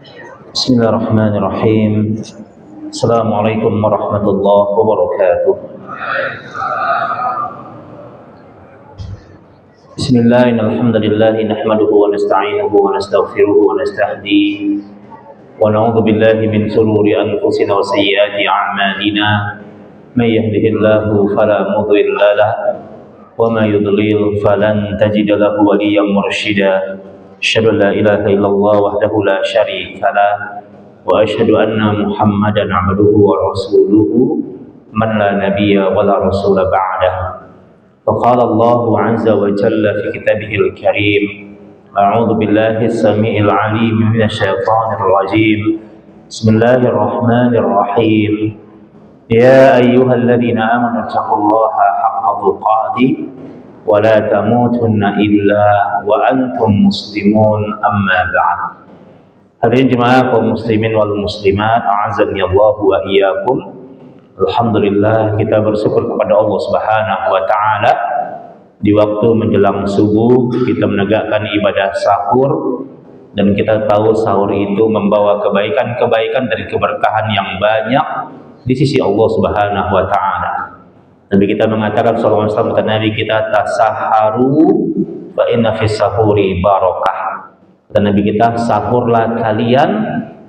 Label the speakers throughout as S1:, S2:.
S1: Bismillahirrahmanirrahim. Assalamualaikum warahmatullahi wabarakatuh. Bismillahirrahmanirrahim. Alhamdulillah nahmaduhu wa nasta'inuhu wa nastaghfiruhu wa nastahdihi wa na'udzu billahi min shururi anfusina wa sayyiati a'malina. May yahdihillahu fala mudilla lahu wa may yudlil falan tajida lahu waliyyan mursyida. Asyhadu an la ilaha illallah wahdahu la syarika lah wa asyhadu anna Muhammadan abduhu wa rasuluhu man la nabiyya wa la rasula ba'dah. Faqala Allahu 'azza wa jalla fi kitabihil karim. A'udzu billahi as-sami'il 'alim minasy syaithanir rajim. Bismillahirrahmanirrahim. Ya ayyuhalladzina amanu taqullaha haqqa tuqatih wa la tamutunna illa wa antum muslimun, amma ba'd. Hadirin jemaah kaum muslimin wal muslimat, a'azzani Allah wa iyyakum. Alhamdulillah, kita bersyukur kepada Allah Subhanahu wa taala di waktu menjelang subuh kita menegakkan ibadah sahur, dan kita tahu sahur itu membawa kebaikan-kebaikan dari keberkahan yang banyak di sisi Allah Subhanahu wa taala. Nabi kita mengatakan sallallahu alaihi wasallam, Nabi kita, tasaharu fa inna fis sahuri barakah. Dan Nabi kita, sahurlah kalian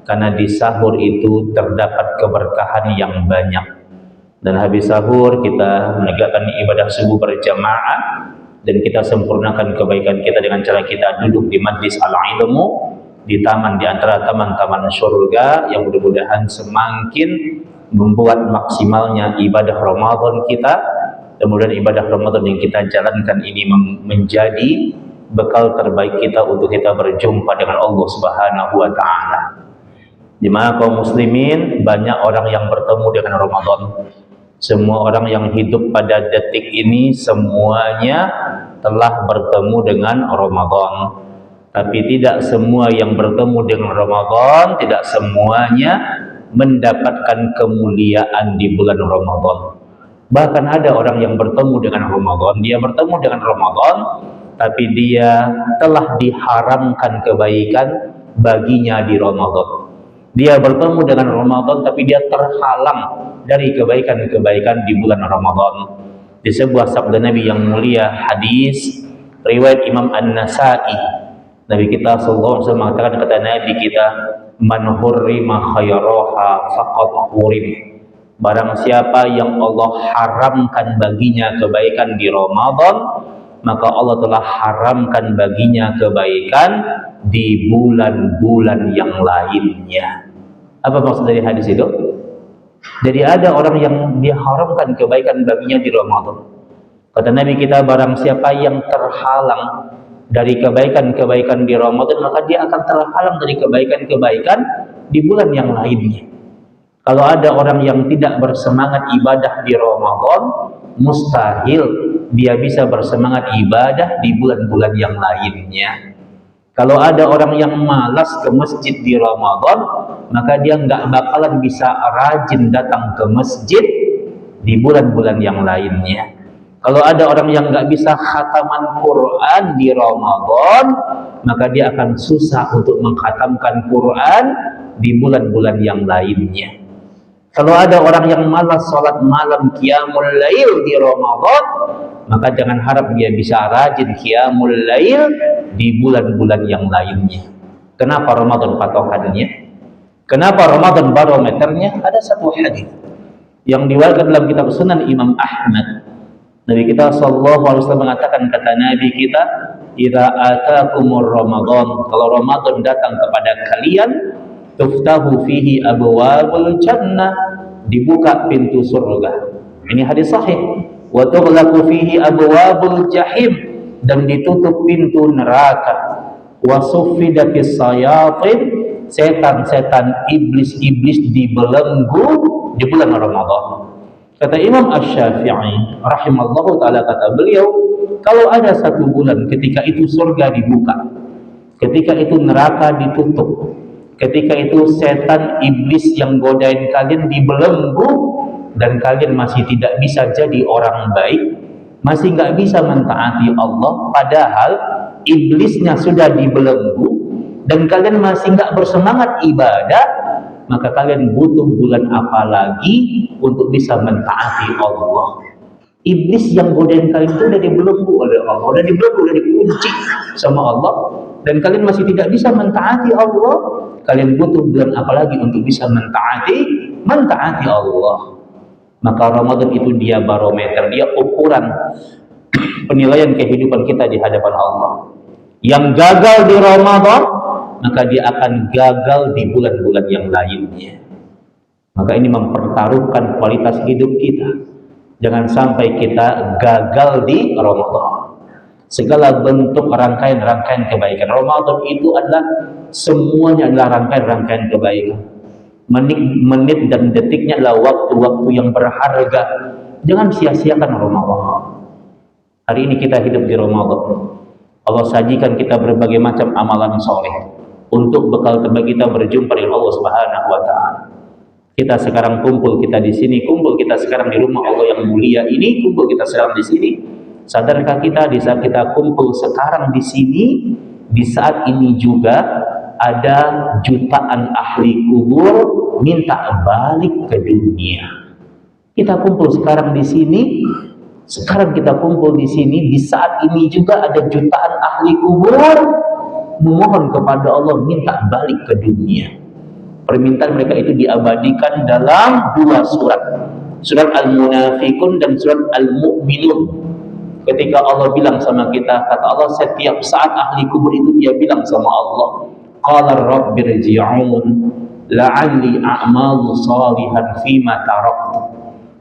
S1: karena di sahur itu terdapat keberkahan yang banyak. Dan habis sahur kita menegakkan ibadah subuh berjamaah, dan kita sempurnakan kebaikan kita dengan cara kita duduk di majlis al-ilmu, di taman di antara taman-taman surga, yang mudah-mudahan semakin membuat maksimalnya ibadah Ramadan kita. Kemudian ibadah Ramadan yang kita jalankan ini menjadi bekal terbaik kita untuk kita berjumpa dengan Allah Subhanahu wa taala. Jemaah kaum muslimin, banyak orang yang bertemu dengan Ramadan. Semua orang yang hidup pada detik ini semuanya telah bertemu dengan Ramadan. Tapi tidak semua yang bertemu dengan Ramadan, tidak semuanya mendapatkan kemuliaan di bulan Ramadan. Bahkan ada orang yang bertemu dengan Ramadan, dia bertemu dengan Ramadan, tapi dia telah diharamkan kebaikan baginya di Ramadan. Dia bertemu dengan Ramadan, tapi dia terhalang dari kebaikan-kebaikan di bulan Ramadan. Di sebuah sabda Nabi yang mulia, hadis riwayat Imam An-Nasa'i, Nabi kita sallallahu alaihi wasallam mengatakan, kata Nabi kita, man hurrima khairaha faqad hurim. Barang siapa yang Allah haramkan baginya kebaikan di Ramadan, maka Allah telah haramkan baginya kebaikan di bulan-bulan yang lainnya. Apa maksud dari hadis itu? Jadi ada orang yang diharamkan kebaikan baginya di Ramadan. Kata Nabi kita, barang siapa yang terhalang dari kebaikan-kebaikan di Ramadan, maka dia akan terhalang dari kebaikan-kebaikan di bulan yang lainnya. Kalau ada orang yang tidak bersemangat ibadah di Ramadan, mustahil dia bisa bersemangat ibadah di bulan-bulan yang lainnya. Kalau ada orang yang malas ke masjid di Ramadan, maka dia nggak bakalan bisa rajin datang ke masjid di bulan-bulan yang lainnya. Kalau ada orang yang nggak bisa khataman Quran di Ramadan, maka dia akan susah untuk mengkhatamkan Quran di bulan-bulan yang lainnya. Kalau ada orang yang malas sholat malam qiyamul lail di Ramadan, maka jangan harap dia bisa rajin qiyamul lail di bulan-bulan yang lainnya. Kenapa Ramadan patokannya? Kenapa Ramadan barometernya? Ada satu hadis yang diriwayatkan dalam kitab Sunan Imam Ahmad. Nabi kita sallallahu alaihi wasallam mengatakan, kata Nabi kita, idza ataakumur Ramadan, kalau Ramadan datang kepada kalian, tuftahu fihi abwabul jannah, dibuka pintu surga. Ini hadis sahih. Wa tughlaqu fihi abwabul jahim, dan ditutup pintu neraka. Wa suffidatis sayatin, setan-setan, iblis-iblis dibelenggu di bulan Ramadan. Kata Imam Asy-Syafi'i rahimallahu taala, kata beliau, kalau ada satu bulan ketika itu surga dibuka, ketika itu neraka ditutup, ketika itu setan iblis yang godain kalian dibelenggu, dan kalian masih tidak bisa jadi orang baik, masih nggak bisa mentaati Allah, padahal iblisnya sudah dibelenggu, dan kalian masih nggak bersemangat ibadah, maka kalian butuh bulan apa lagi untuk bisa mentaati Allah? Iblis yang godain kalian itu udah dibelenggu oleh Allah, udah dibelenggu, udah dikunci sama Allah, dan kalian masih tidak bisa mentaati Allah. Kalian butuh bulan apa lagi untuk bisa mentaati Allah? Maka Ramadan itu dia barometer, dia ukuran penilaian kehidupan kita di hadapan Allah. Yang gagal di Ramadan, maka dia akan gagal di bulan-bulan yang lainnya. Maka ini mempertaruhkan kualitas hidup kita. Jangan sampai kita gagal di Ramadan. Segala bentuk rangkaian-rangkaian kebaikan. Ramadan itu adalah semuanya adalah rangkaian-rangkaian kebaikan. Menit-menit dan detiknya adalah waktu-waktu yang berharga. Jangan sia-siakan Ramadan. Hari ini kita hidup di Ramadan. Allah sajikan kita berbagai macam amalan soleh untuk bekal terbaik kita berjumpa dengan Allah Subhanahu wa taala. Kita sekarang kumpul, kita di sini kumpul, kita sekarang di rumah Allah yang mulia ini kumpul, kita sekarang di sini. Sadarkah kita di saat kita kumpul sekarang di sini, di saat ini juga ada jutaan ahli kubur minta balik ke dunia. Kita kumpul sekarang di sini, sekarang kita kumpul di sini, di saat ini juga ada jutaan ahli kubur memohon kepada Allah minta balik ke dunia. Permintaan mereka itu diabadikan dalam dua surat, surat Al-Munafikun dan surat Al-Mu'minun. Ketika Allah bilang sama kita, kata Allah, setiap saat ahli kubur itu dia bilang sama Allah, qala rabbirji'un la'alli a'malu salihan fima taraktu.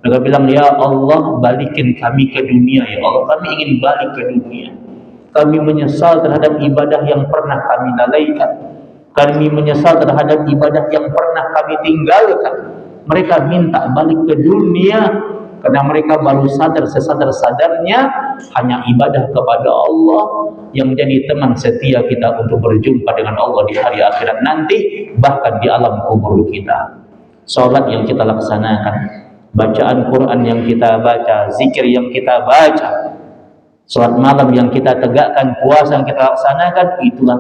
S1: Mereka bilang, ya Allah, balikin kami ke dunia, ya Allah, kami ingin balik ke dunia. Kami menyesal terhadap ibadah yang pernah kami lalaikan. Kami menyesal terhadap ibadah yang pernah kami tinggalkan. Mereka minta balik ke dunia karena mereka baru sadar sesadar-sadarnya hanya ibadah kepada Allah yang menjadi teman setia kita untuk berjumpa dengan Allah di hari akhirat nanti, bahkan di alam kubur kita. Salat yang kita laksanakan, bacaan Quran yang kita baca, zikir yang kita baca, salat malam yang kita tegakkan, puasa yang kita laksanakan, itulah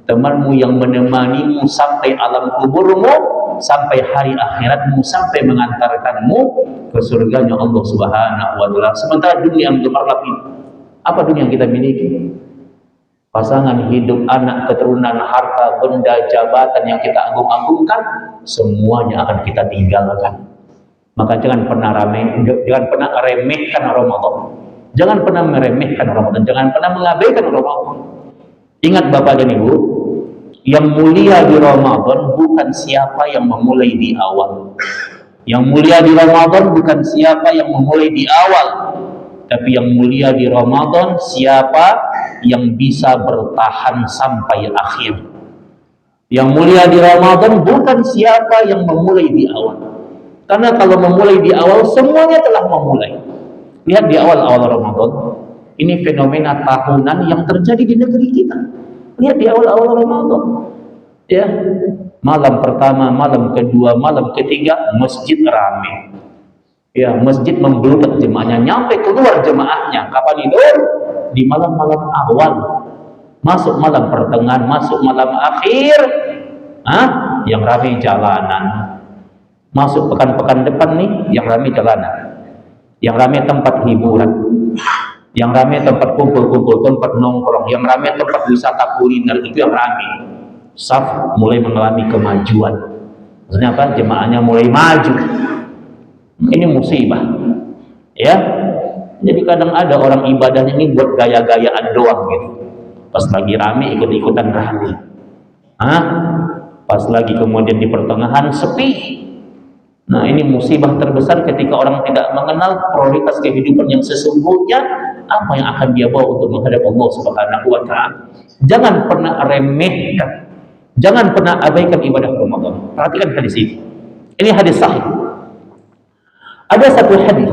S1: temanmu yang menemanimu sampai alam kuburmu, sampai hari akhiratmu, sampai mengantarkanmu ke surganya Allah Subhanahu wa taala. Sementara dunia yang gemerlap ini, apa dunia yang kita miliki? Pasangan hidup, anak, keturunan, harta, benda, jabatan yang kita agung-agungkan, semuanya akan kita tinggalkan. Maka jangan pernah remehkan Ramadan. Jangan pernah meremehkan Ramadan, jangan pernah mengabaikan Ramadan. Ingat Bapak dan Ibu, yang mulia di Ramadan bukan siapa yang memulai di awal. Yang mulia di Ramadan bukan siapa yang memulai di awal, tapi yang mulia di Ramadan siapa yang bisa bertahan sampai akhir. Yang mulia di Ramadan bukan siapa yang memulai di awal. Karena kalau memulai di awal, semuanya telah memulai. Lihat di awal-awal Ramadan, ini fenomena tahunan yang terjadi di negeri kita. Lihat di awal-awal Ramadan, ya, malam pertama, malam kedua, malam ketiga, masjid ramai. Ya, masjid membludak jemaahnya, nyampe keluar jemaahnya. Kapan itu? Di malam-malam awal. Masuk malam pertengahan, masuk malam akhir, yang ramai jalanan. Masuk pekan-pekan depan nih, yang ramai jalanan. Yang ramai tempat hiburan, yang ramai tempat kumpul-kumpul, tempat nongkrong, yang ramai tempat wisata kuliner, itu yang ramai. Saf mulai mengalami kemajuan. Maksudnya apa? Jemaahnya mulai maju. Ini musibah, ya. Jadi kadang ada orang ibadahnya ini buat gaya-gayaan doang gitu. Pas lagi ramai ikut-ikutan rame. Pas lagi kemudian di pertengahan sepi. Nah, ini musibah terbesar ketika orang tidak mengenal prioritas kehidupan yang sesungguhnya, apa yang akan dia bawa untuk menghadap Allah Subhanahu wa taala. Jangan pernah remehkan, jangan pernah abaikan ibadah Ramadan. Perhatikan hadis ini. Ini hadis sahih. Ada satu hadis.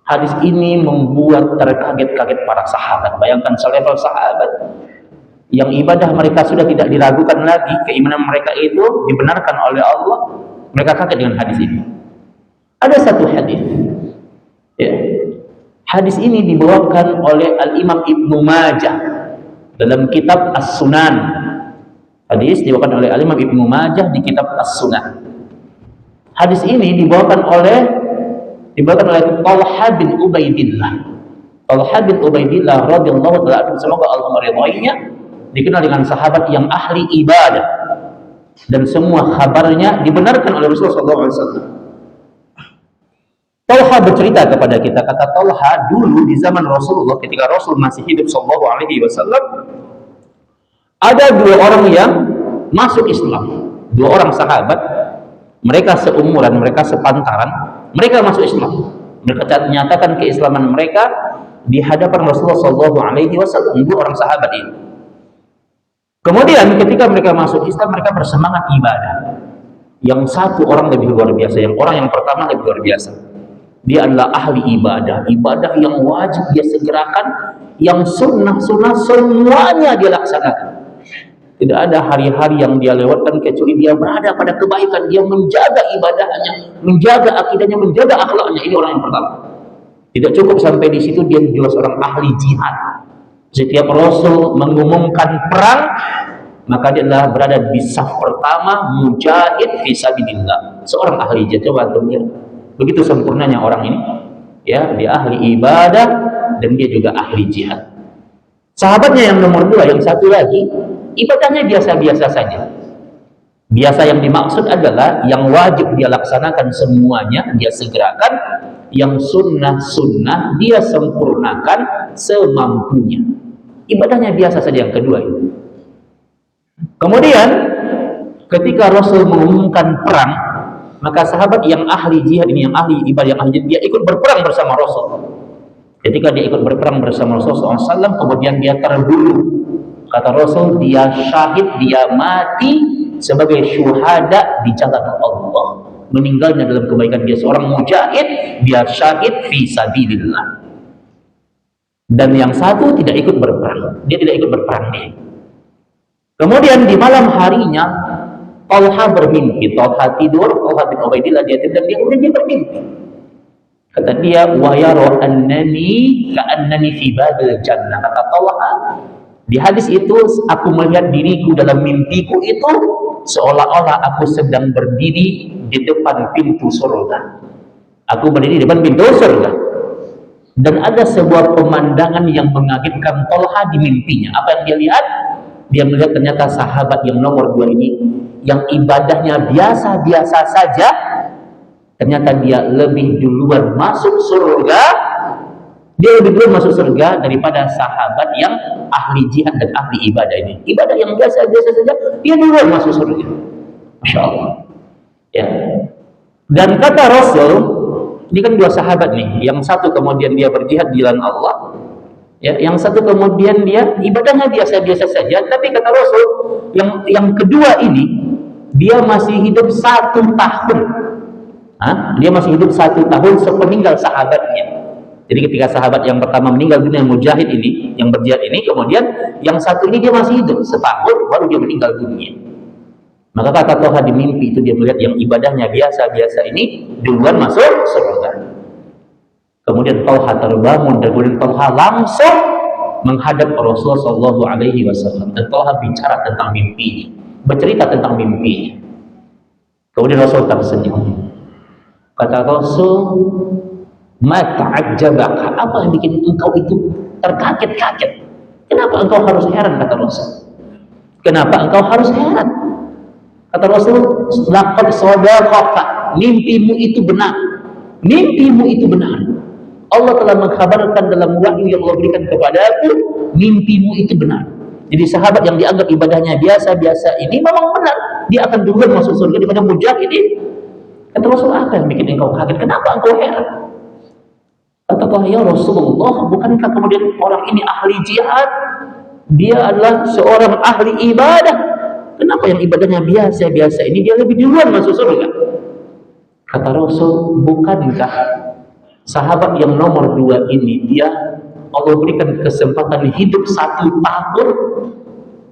S1: Hadis ini membuat terkaget-kaget para sahabat. Bayangkan selevel sahabat yang ibadah mereka sudah tidak diragukan lagi, keimanan mereka itu dibenarkan oleh Allah. Mereka kaget dengan hadis ini. Ada satu hadis, ya. Hadis ini dibawakan oleh Al-Imam Ibnu Majah dalam kitab As-Sunan. Hadis dibawakan oleh Imam Ibnu Majah di kitab As-Sunan. Hadis ini dibawakan oleh Talha bin Ubaidillah. Talha bin Ubaidillah radhiyallahu taala anhu, semoga Allah meridainya, dikenal dengan sahabat yang ahli ibadah dan semua kabarnya dibenarkan oleh Rasulullah SAW. Talha bercerita kepada kita, kata Talha, dulu di zaman Rasulullah ketika Rasul masih hidup sallallahu alaihi wasallam, ada dua orang yang masuk Islam, dua orang sahabat, mereka seumuran, mereka sepantaran, mereka masuk Islam. Mereka nyatakan keislaman mereka di hadapan Rasulullah sallallahu alaihi wasallam, dua orang sahabat ini. Kemudian ketika mereka masuk Islam, mereka bersemangat ibadah. Yang satu orang lebih luar biasa, yang pertama lebih luar biasa. Dia adalah ahli ibadah, ibadah yang wajib dia segerakan, yang sunnah-sunnah semuanya dia laksanakan. Tidak ada hari-hari yang dia lewatkan kecuali dia berada pada kebaikan, dia menjaga ibadahnya, menjaga akidahnya, menjaga akhlaknya. Ini orang yang pertama. Tidak cukup sampai di situ, dia juga seorang ahli jihad. Setiap Rasul mengumumkan perang, maka dia adalah berada di saf pertama, mujahid fisabilillah, seorang ahli jihad. Coba antum lihat, begitu sempurnanya orang ini, ya, dia ahli ibadah dan dia juga ahli jihad. Sahabatnya yang nomor dua, yang satu lagi, ibadahnya biasa-biasa saja. Biasa yang dimaksud adalah yang wajib dia laksanakan semuanya, dia segerakan, yang sunnah-sunnah dia sempurnakan semampunya. Ibadahnya biasa saja yang kedua itu. Kemudian ketika Rasul mengumumkan perang, maka sahabat yang ahli jihad ini, yang ahli ibadah, yang ahli jihad, dia ikut berperang bersama Rasul. Ketika dia ikut berperang bersama Rasulullah SAW, kemudian dia terbunuh. Kata Rasul, dia syahid, dia mati sebagai syuhada di jalan Allah. Meninggalnya dalam kebaikan, dia seorang mujahid, dia syahid fi sabilillah. Dan yang satu tidak ikut berperang, dia tidak ikut berperang dia. Kemudian di malam harinya Talha bermimpi, Talha tidur, Talha bin Ubaidillah dia tidur, kemudian dia bermimpi. Kata dia, wa yara annani ka'annani fi babil jannah. Kata Talha, di hadis itu aku melihat diriku dalam mimpiku itu seolah-olah aku sedang berdiri di depan pintu surga. Aku berdiri di depan pintu surga. Dan ada sebuah pemandangan yang mengagetkan Talha di mimpinya. Apa yang dia lihat? Dia melihat ternyata sahabat yang nomor dua ini, yang ibadahnya biasa-biasa saja, ternyata dia lebih duluan masuk surga. Dia lebih duluan masuk surga daripada sahabat yang ahli jihad dan ahli ibadah ini. Ibadah yang biasa-biasa saja, dia duluan masuk surga. Masya Allah. Ya. Dan kata Rasul, ini kan dua sahabat nih, yang satu kemudian dia berjihad di jalan Allah, ya, yang satu kemudian dia ibadahnya biasa-biasa saja. Tapi kata Rasul, yang kedua ini dia masih hidup 1 tahun. Dia masih hidup 1 tahun sepeninggal sahabatnya. Jadi ketika sahabat yang pertama meninggal dunia, mujahid ini, yang berjihad ini, kemudian yang satu ini dia masih hidup setahun baru dia meninggal dunia. Maka kata Talha di mimpi itu dia melihat yang ibadahnya biasa-biasa ini duluan masuk surga. Kemudian Talha terbangun dan kemudian Talha langsung menghadap Rasulullah Shallallahu Alaihi Wasallam dan Talha bicara tentang mimpinya, bercerita tentang mimpinya. Kemudian Rasul tersenyum. Kata Rasul, ma ta'ajjabaka, apa yang bikin engkau itu terkaget-kaget? Kenapa engkau harus heran? Kata Rasul. Kenapa engkau harus heran? Kata Rasul, laqad sadaqaka, mimpimu itu benar. Mimpimu itu benar. Allah telah mengkhabarkan dalam wahyu yang Allah berikan kepadaku, mimpimu itu benar. Jadi sahabat yang dianggap ibadahnya biasa-biasa ini memang benar, dia akan duluan masuk surga daripada mujahid ini. Kata Rasul, apa yang bikin engkau kaget? Kenapa engkau heran? Kata Allah, ya Rasulullah, bukankah kemudian orang ini ahli jihad? Dia adalah seorang ahli ibadah. Kenapa yang ibadahnya biasa-biasa ini dia lebih duluan masuk surga? Kata Rasul, bukankah sahabat yang nomor 2 ini, dia Allah berikan kesempatan hidup 1 tahun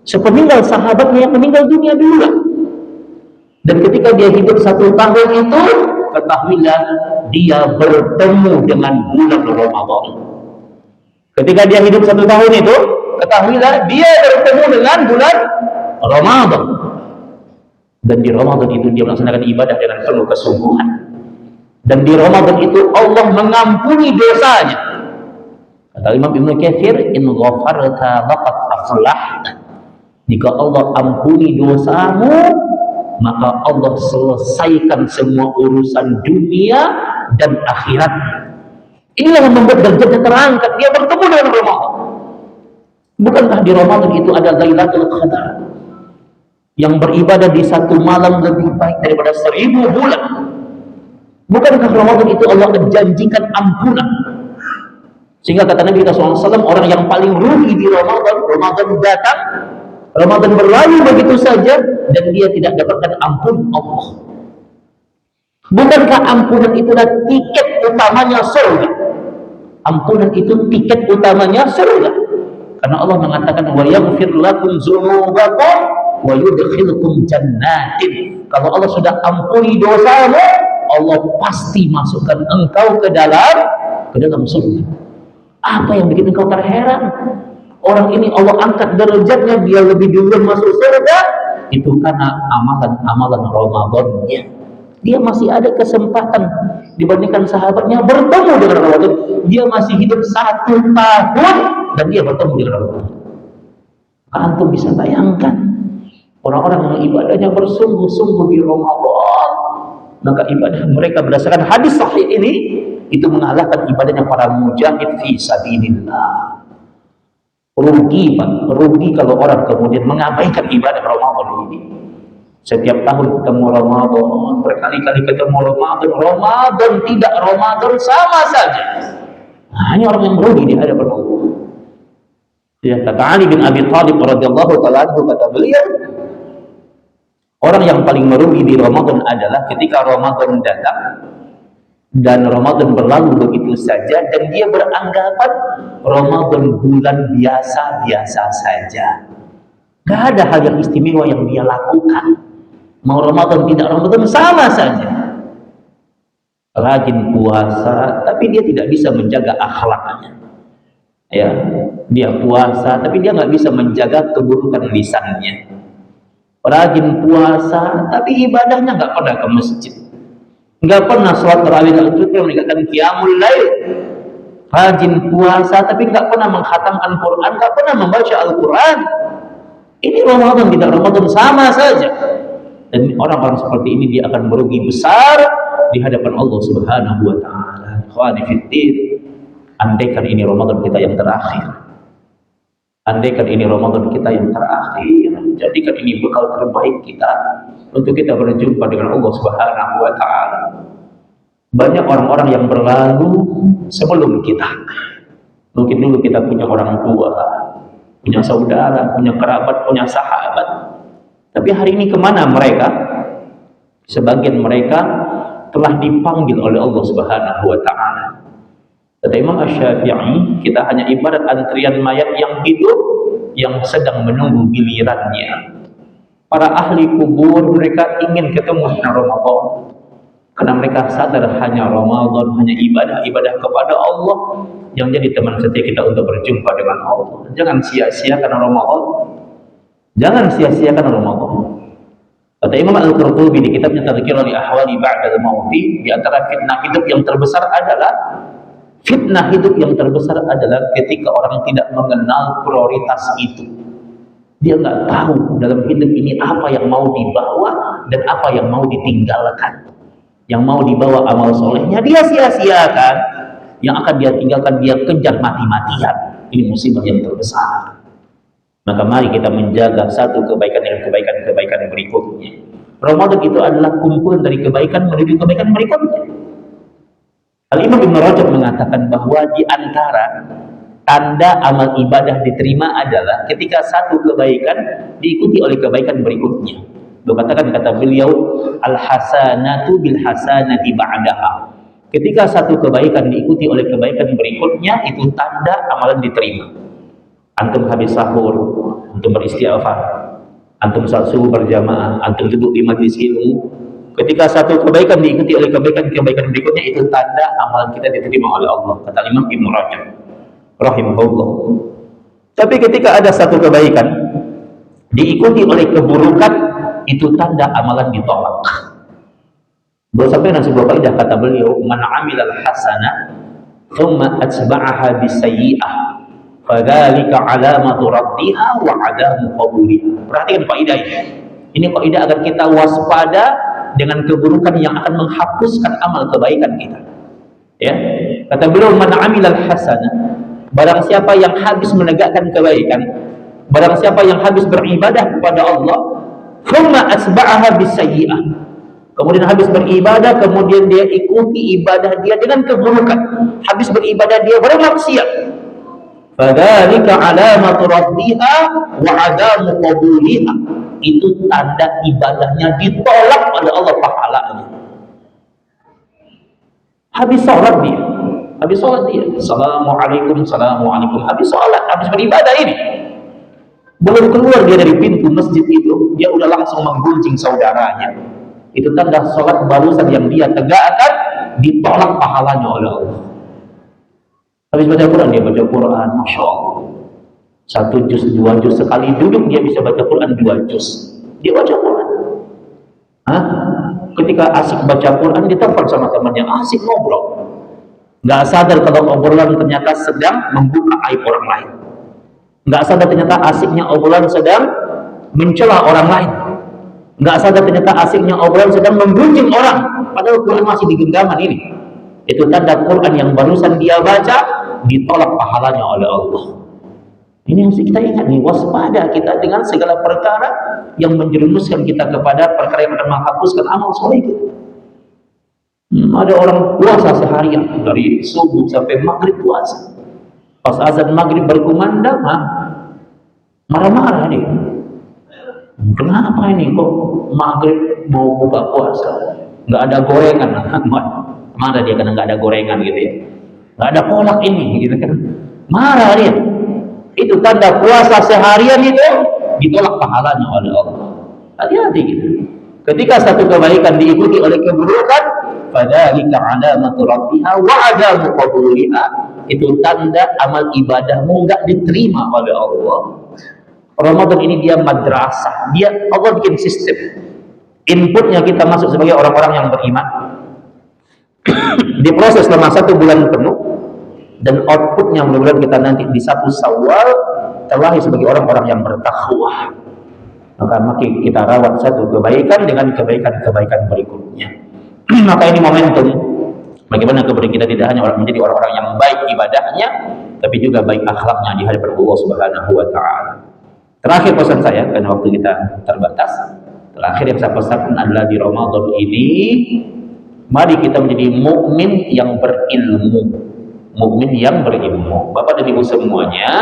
S1: sepeninggal sahabatnya yang meninggal dunia duluan. Dan ketika dia hidup 1 tahun itu, ketahuilah dia bertemu dengan bulan Ramadan. Ketika dia hidup 1 tahun itu, ketahuilah dia bertemu dengan bulan Ramadan. Dan di Ramadan itu dia melaksanakan ibadah dengan penuh kesungguhan. Dan di Ramadan itu Allah mengampuni dosanya. Kata Imam Ibnu Katsir, in ghafarta laqad aflahta. Jika Allah ampuni dosamu, maka Allah selesaikan semua urusan dunia dan akhirat. Inilah yang membuat derajatnya terangkat. Dia bertemu dengan Ramadan. Bukankah di Ramadan itu ada Lailatul Qadar yang beribadah di satu malam lebih baik daripada 1000 bulan? Bukankah Ramadan itu Allah menjanjikan ampunan? Sehingga kata Nabi SAW, orang yang paling rugi di Ramadan datang, Ramadan berlalu begitu saja, dan dia tidak dapatkan ampun Allah. Bukankah ampunan itulah tiket utamanya surga? Ampunan itu tiket utamanya surga. Karena Allah mengatakan, wa yaghfir lakum dzunubakum wa yudkhilukum jannatin. Kalau Allah sudah ampuni dosamu, Allah pasti masukkan engkau ke dalam surga. Apa yang bikin engkau terheran? Orang ini Allah angkat derajatnya, dia lebih dulu masuk surga, itu karena amalan-amalan Ramadannya. Dia masih ada kesempatan dibandingkan sahabatnya bertemu dengan Ramadan. Dia masih hidup 1 tahun dan dia bertemu dengan Ramadan. Antum bisa bayangkan orang-orang yang ibadahnya bersungguh-sungguh di Ramadan, maka ibadah mereka berdasarkan hadis sahih ini itu mengalahkan ibadahnya para mujahid fi sabilillah. Rugi kalau orang kemudian mengabaikan ibadah Ramadan ini. Setiap tahun ketemu Ramadan, berkali-kali ketemu Ramadan tidak Ramadan sama saja. Hanya orang yang merugi di hadapan Allah. Ya, kata Ali bin Abi Thalib radhiyallahu taala anhu, kata beliau, orang yang paling merugi di Ramadan adalah ketika Ramadan datang dan Ramadan berlalu begitu saja, dan dia beranggapan Ramadan bulan biasa-biasa saja. Gak ada hal yang istimewa yang dia lakukan. Mau Ramadan tidak Ramadan sama saja. Rajin puasa, tapi dia tidak bisa menjaga akhlaknya. Ya, dia puasa, tapi dia nggak bisa menjaga keburukan lisannya. Rajin puasa, tapi ibadahnya nggak pernah ke masjid. Nggak pernah sholat tarawih, nggak pernah meninggalkan qiyamul lail. Rajin puasa, tapi nggak pernah mengkhatamkan Quran, nggak pernah membaca Al-Quran. Ini Ramadan tidak Ramadan sama saja. Dan orang-orang seperti ini dia akan merugi besar di hadapan Allah Subhanahu wa taala. Ikhwani fiddin, andaikan ini Ramadan kita yang terakhir. Andaikan ini Ramadan kita yang terakhir, jadikan ini bekal terbaik kita untuk kita berjumpa dengan Allah Subhanahu wa taala. Banyak orang-orang yang berlalu sebelum kita. Mungkin dulu kita punya orang tua, punya saudara, punya kerabat, punya sahabat. Tapi hari ini kemana mereka? Sebagian mereka telah dipanggil oleh Allah Subhanahu wa taala. Kata Imam Asy-Syafi'i, kita hanya ibarat antrian mayat yang hidup yang sedang menunggu gilirannya. Para ahli kubur mereka ingin ketemu dengan Ramadan, karena mereka sadar hanya Ramadan, hanya ibadah kepada Allah yang jadi teman setia kita untuk berjumpa dengan Allah. Jangan sia-siakan Ramadan. Jangan sia-siakan Ramadan. Kata Imam Al-Qurtubi di kitabnya Tadhkirah li Ahwali Ba'dal Mauti, di antara fitnah hidup yang terbesar adalah ketika orang tidak mengenal prioritas itu. Dia nggak tahu dalam hidup ini apa yang mau dibawa dan apa yang mau ditinggalkan. Yang mau dibawa amal solehnya dia sia-siakan, yang akan dia tinggalkan dia kejar mati-matian. Ini musibah yang terbesar. Maka mari kita menjaga satu kebaikan dengan kebaikan berikutnya. Ramadan itu adalah kumpulan dari kebaikan menuju kebaikan berikutnya. Al-Imam Ibnu Rajab mengatakan bahwa di antara tanda amal ibadah diterima adalah ketika satu kebaikan diikuti oleh kebaikan berikutnya. Kata beliau, al-hasanatu bil hasanati ba'daha. Ketika satu kebaikan diikuti oleh kebaikan berikutnya, itu tanda amalan diterima. Antum habis sahur, antum beristighfar, antum salat subuh berjamaah, antum duduk di majlis ilmu. Ketika satu kebaikan diikuti oleh kebaikan berikutnya, itu tanda amalan kita diterima oleh Allah. Kata Imam Ibnu Rajab rahimahullah. Tapi ketika ada satu kebaikan diikuti oleh keburukan, itu tanda amalan ditolak. Beliau sampaikan sebuah kaidah, kata beliau, man amilal hasanah thumma atba'aha bisayyi'ah fadzalika alamatu raddiha wa adamu qabuliha. Perhatikan kaidah ini. Ini kaidah agar kita waspada dengan keburukan yang akan menghapuskan amal kebaikan kita. Ya, kata beliau, man amilal hasanah, barang siapa yang habis menegakkan kebaikan, barang siapa yang habis beribadah kepada Allah, thumma asba'aha bisayyi'ah, kemudian habis beribadah, kemudian dia ikuti ibadah dia dengan keburukan, habis beribadah dia bermaksiat, fadzalika alamatu raddiha wa adamu qabuliha, itu tanda ibadahnya ditolak oleh Allah pahalanya. Habis sholat dia, assalamualaikum, assalamualaikum, habis sholat, habis beribadah ini, belum keluar dia dari pintu masjid itu, dia udah langsung menggunjing saudaranya. Itu tanda sholat barusan yang dia tegakkan ditolak pahalanya oleh Allah. Habis baca Quran, dia baca Quran, Masya Allah, 1 juz, 2 juz, sekali duduk dia bisa baca Quran 2 juz. Dia baca Quran. Ketika asik baca Quran, ditelepon sama temannya, asik ngobrol, nggak sadar kalau obrolan ternyata sedang membuka aib orang lain, nggak sadar ternyata asiknya obrolan sedang mencela orang lain, nggak sadar ternyata asiknya obrolan sedang menggunjing orang, padahal Quran masih di genggaman ini. Itu tanda Quran yang barusan dia baca ditolak pahalanya oleh Allah. Ini yang kita ingat nih, waspada kita dengan segala perkara yang menjerumuskan kita kepada perkara yang akan menghapuskan amal soleh kita. Ada orang puasa seharian dari subuh sampai maghrib puasa. Pas azan maghrib berkumandang, marah-marah dia. Kenapa ini kok maghrib mau buka puasa? Nggak ada gorengan. Marah dia karena nggak ada gorengan gitu ya. Nggak ada kolak ini gitu kan. Marah dia. Itu tanda puasa seharian itu ditolak pahalanya oleh Allah. Hati-hati gitu. Ketika satu kebaikan diikuti oleh keburukan, fadzalika alamatu raddiha wa adamu qabuliha, itu tanda amal ibadahmu enggak diterima oleh Allah. Ramadan ini dia madrasah, dia Allah bikin sistem. Inputnya kita masuk sebagai orang-orang yang beriman, diproses selama 1 bulan penuh, dan outputnya mudah-mudahan kita nanti di 1 Syawal terlahir sebagai orang-orang yang bertakwa. Maka kita rawat satu kebaikan dengan kebaikan-kebaikan berikutnya. Maka ini momentum bagaimana kemudian kita tidak hanya menjadi orang-orang yang baik ibadahnya, tapi juga baik akhlaknya di hadapan Allah Subhanahu wa Ta'ala. Terakhir pesan saya, karena waktu kita terbatas, terakhir yang saya pesankan adalah di Ramadan ini, mari kita menjadi mukmin yang berilmu. Mukmin yang berilmu. Bapak dan Ibu semuanya,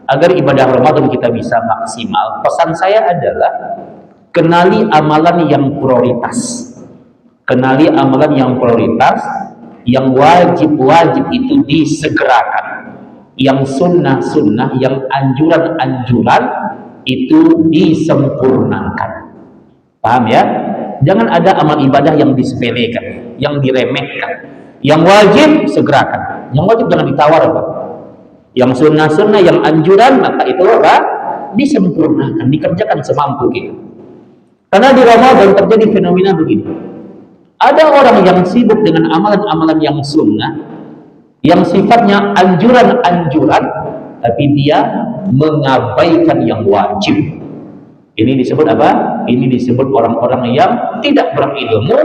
S1: agar ibadah Ramadan kita bisa maksimal, pesan saya adalah kenali amalan yang prioritas. Kenali amalan yang prioritas, yang wajib-wajib itu disegerakan, yang sunnah-sunnah, yang anjuran-anjuran itu disempurnakan. Paham ya? Jangan ada amal ibadah yang disepelekan, yang diremehkan. Yang wajib segerakan, yang wajib jangan ditawar, Pak. Yang sunnah-sunnah, yang anjuran, maka itu apa? Disempurnakan, dikerjakan semampu kita. Karena di Ramadan terjadi fenomena begini. Ada orang yang sibuk dengan amalan-amalan yang sunnah, yang sifatnya anjuran-anjuran, tapi dia mengabaikan yang wajib. Ini disebut apa? Ini disebut orang-orang yang tidak berilmu,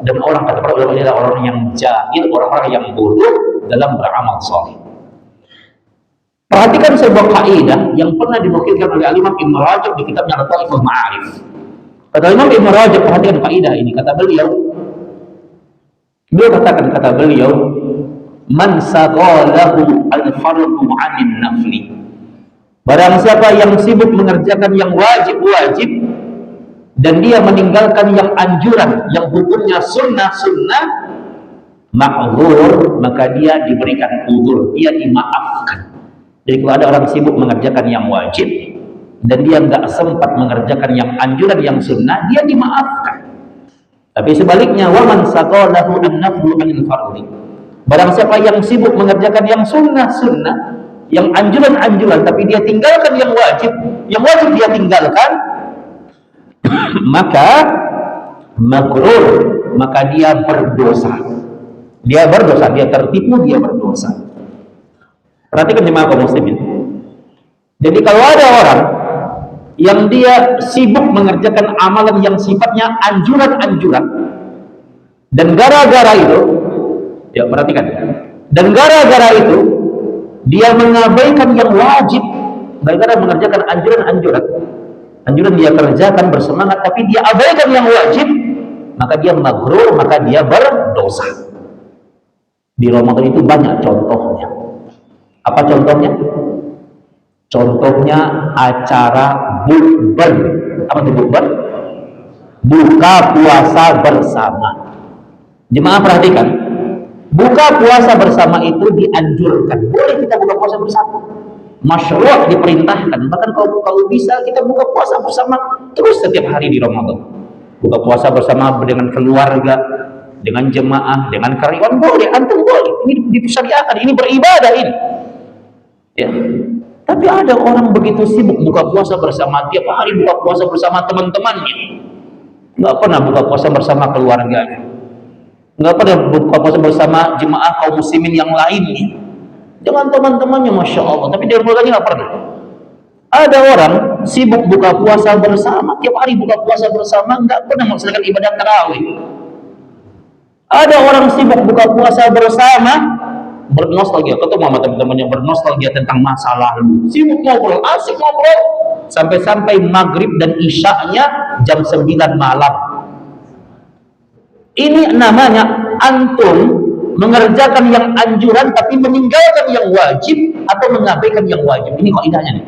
S1: dan orang kata para ulama adalah orang yang jahil, orang-orang yang bodoh dalam beramal saleh. Perhatikan sebuah kaidah yang pernah dinukilkan oleh Imam Ibn Rajab di kitabnya Lataiful Ma'arif. Kata Imam Ibn Rajab, perhatikan kaidah ini, kata beliau kata beliau, man sagalahu al-fardu 'anil nafli. Barang siapa yang sibuk mengerjakan yang wajib-wajib dan dia meninggalkan yang anjuran, yang hukumnya sunnah-sunnah, ma'dzur, maka dia diberikan uzur, dia dimaafkan. Jadi kalau ada orang sibuk mengerjakan yang wajib dan dia nggak sempat mengerjakan yang anjuran, yang sunnah, dia dimaafkan. Tapi sebaliknya, waman saqalahu an-naflu 'anil fardhi. Barang siapa yang sibuk mengerjakan yang sunnah-sunnah, yang anjuran-anjuran tapi dia tinggalkan yang wajib dia tinggalkan, maka makrur, maka dia berdosa. Dia tertipu, dia berdosa. Perhatikan jemaah kaum muslimin. Jadi kalau ada orang yang dia sibuk mengerjakan amalan yang sifatnya anjuran-anjuran, dan gara-gara itu, ya perhatikan, dan gara-gara itu dia mengabaikan yang wajib, gara-gara mengerjakan anjuran dia kerjakan bersemangat, tapi dia abaikan yang wajib, maka dia maghrur, maka dia berdosa. Di Ramadan itu banyak contohnya. Apa contohnya? Contohnya acara bukber. Apa itu bukber? Buka puasa bersama. Jemaah perhatikan, buka puasa bersama itu dianjurkan. Boleh kita buka puasa bersama. Masyru', diperintahkan. Bahkan kalau bisa kita buka puasa bersama terus setiap hari di Ramadan. Buka puasa bersama dengan keluarga, dengan jemaah, dengan karyawan, boleh, antum boleh. Ini disyariatkan, ini beribadah ini. Ya. Tapi ada orang begitu sibuk buka puasa bersama, tiap hari buka puasa bersama teman-temannya, nggak pernah buka puasa bersama keluarganya, nggak pernah buka puasa bersama jemaah kaum muslimin yang lainnya, dengan teman-temannya, masya Allah. Tapi dia keluarganya nggak pernah. Ada orang sibuk buka puasa bersama, tiap hari buka puasa bersama, nggak pernah melaksanakan ibadah tarawih. Ada orang sibuk buka puasa bersama, bernostalgia, ketemu sama teman-temannya, bernostalgia tentang masa lalu, sibuk ngobrol, asik ngobrol, sampai maghrib dan isya'nya jam 9 malam. Ini namanya antum mengerjakan yang anjuran tapi meninggalkan yang wajib, atau mengabaikan yang wajib. Ini kaidahnya nih.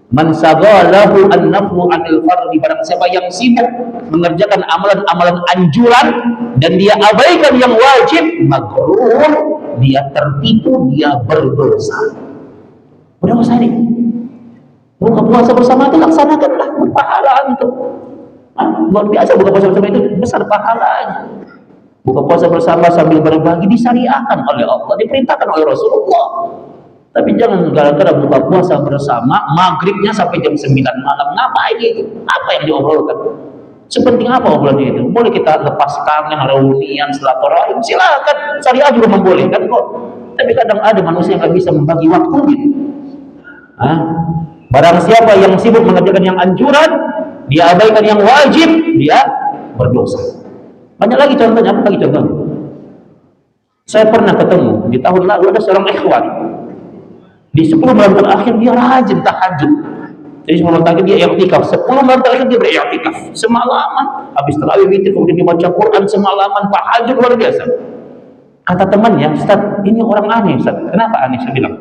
S1: Man sagalahu an-naflu 'anil fardhi, barang siapa yang sibuk mengerjakan amalan-amalan anjuran dan dia abaikan yang wajib, maghrur, dia tertipu, dia berdosa. Berdosa ini. Buka puasa bersama itu laksanakanlah, berpahala antum. Luar biasa buka puasa bersama itu, besar pahalanya. Buka puasa bersama sambil berbagi disyariatkan oleh Allah, diperintahkan oleh Rasulullah. Tapi jangan gara-gara buka puasa bersama, maghribnya sampai jam 9 malam. Ngapain itu? Apa yang diobrolkan? Sepenting apa obrolan itu? Boleh kita lepas kangen, reunian, silaturahim, silakan. Syariat juga membolehkan kok. Tapi kadang ada manusia yang gak bisa membagi waktunya. Barang siapa yang sibuk mengerjakan yang anjuran, dia abaikan yang wajib, dia berdosa. Banyak lagi contohnya. Apa lagi contohnya? Saya pernah ketemu di tahun lalu, ada seorang ikhwan. Di 10 malam terakhir dia rajin tahajud. Jadi 10 malam terakhir dia i'tikaf, 10 malam terakhir dia beriktikaf semalaman, habis tarawih witir kemudian dibaca Quran semalaman, tahajud luar biasa. Kata temannya, Ustaz, ini orang aneh, Ustaz. Kenapa aneh? Saya bilang,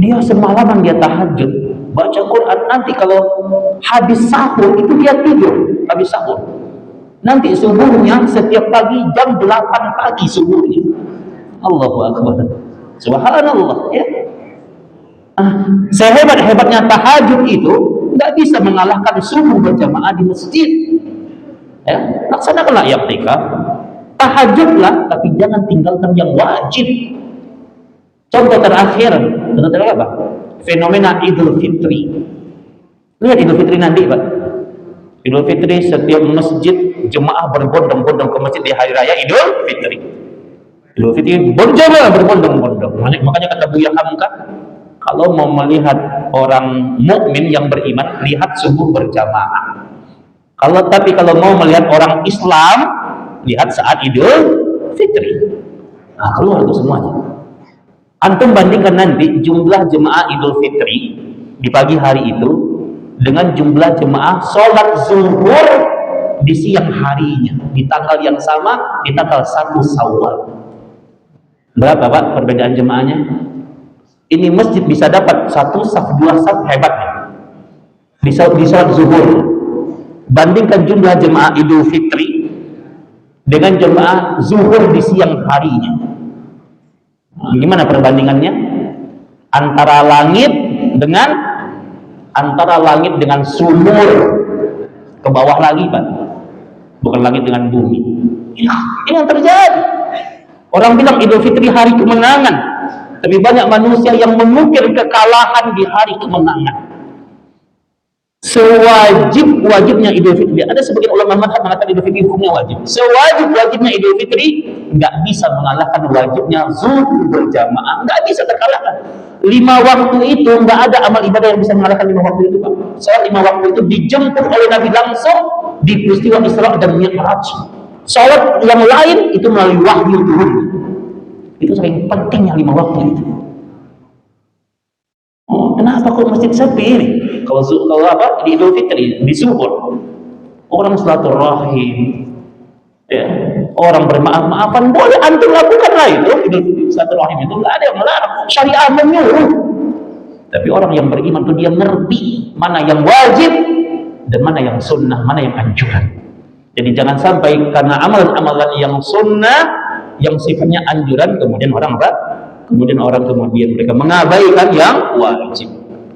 S1: dia semalaman dia tahajud, baca Quran, nanti kalau habis sahur itu dia tidur, habis sahur. Nanti subuhnya setiap pagi jam 8 pagi subuhnya. Allahu Akbar. Subhanallah, ya. Sehebat-hebatnya tahajud itu nggak bisa mengalahkan subuh berjamaah di masjid. Ya, laksanakanlah i'tikaf, tahajudlah, tapi jangan tinggalkan yang wajib. Contoh terakhir apa? Fenomena Idul Fitri. Lihat Idul Fitri nanti, Pak. Idul Fitri setiap masjid jemaah berbondong-bondong ke masjid di hari raya Idul Fitri. Idul Fitri berjamaah berbondong-bondong. Makanya kata Buya Hamka, kalau mau melihat orang mukmin yang beriman, lihat subuh berjamaah. Tapi kalau mau melihat orang Islam, lihat saat Idul Fitri. Nah, keluar itu semuanya. Antum bandingkan nanti jumlah jemaah Idul Fitri di pagi hari itu dengan jumlah jemaah sholat zuhur di siang harinya, di tanggal yang sama, di tanggal 1 Syawal. Berapa, Pak, perbedaan jemaahnya? Ini masjid bisa dapat 1 saf, 2 saf, hebatnya di sholat zuhur. Bandingkan jumlah jemaah Idul Fitri dengan jemaah zuhur di siang harinya. Gimana perbandingannya? Antara langit dengan sumur ke bawah lagi, Pak. Bukan langit dengan bumi. Ini yang terjadi. Orang bilang Idul Fitri hari kemenangan. Tapi banyak manusia yang mengukir kekalahan di hari kemenangan. Sewajib-wajibnya Idul Fitri, ada sebagian ulama mazhab mengatakan Idul Fitri hukumnya wajib. Sewajib-wajibnya Idul Fitri nggak bisa mengalahkan wajibnya zuhur berjamaah, nggak bisa terkalahkan. 5 waktu itu nggak ada amal ibadah yang bisa mengalahkan 5 waktu itu, Pak. Soal 5 waktu itu dijemput oleh Nabi langsung di peristiwa Isra dan Mi'raj. Salat yang lain itu melalui wahyu turun. Itu saking pentingnya 5 waktu itu. Oh, kenapa kok masjid sepi ini? Kalau apa di Idul Fitri, di zuhur, orang silaturahim, ya, orang bermaaf-maafan boleh, antum lakukanlah itu. Idul Fitri silaturahim itu nggak ada yang melarang, syariah menyuruh. Tapi orang yang beriman itu dia ngerti mana yang wajib dan mana yang sunnah, mana yang anjuran. Jadi jangan sampai karena amalan-amalan yang sunnah, yang sifatnya anjuran, kemudian orang mereka mengabaikan yang wajib.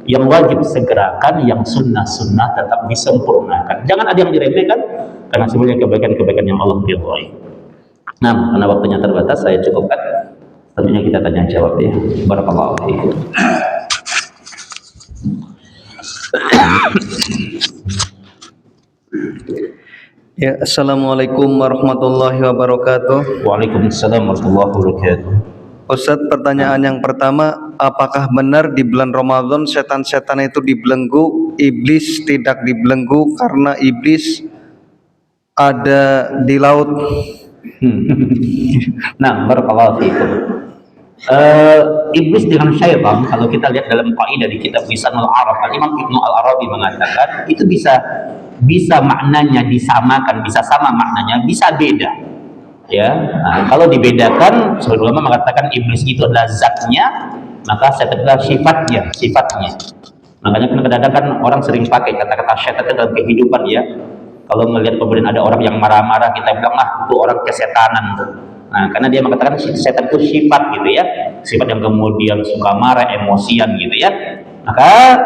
S1: Yang wajib segerakan, yang sunnah-sunnah tetap disempurnakan. Jangan ada yang diremehkan, karena sebenarnya kebaikan-kebaikan yang Allah ridhoi. Nah, karena waktunya terbatas, saya cukupkan. Tentunya kita tanya jawab ya. Barakallahu fiikum.
S2: Ya, assalamualaikum warahmatullahi wabarakatuh.
S1: Waalaikumsalam warahmatullahi wabarakatuh.
S2: Ustadz, pertanyaan yang pertama, apakah benar di bulan Ramadan setan-setan itu dibelenggu, iblis tidak dibelenggu karena iblis ada di laut?
S1: Nah, barakallahu fiikum. Iblis dengan syaitan, kalau kita lihat dalam kaidah di kitab Lisanul Arab, Imam Ibnu Al-Arabi mengatakan itu bisa maknanya disamakan, bisa sama maknanya, bisa beda. Ya, nah, kalau dibedakan, sebagian ulama mengatakan iblis itu adalah zatnya, maka setan adalah sifatnya. Makanya kadang-kadang kan orang sering pakai kata-kata setan dalam kehidupan ya. Kalau melihat kemudian ada orang yang marah-marah, kita bilang itu orang kesetanan tuh. Nah, karena dia mengatakan setan itu sifat gitu ya, sifat yang kemudian suka marah, emosian gitu ya. Maka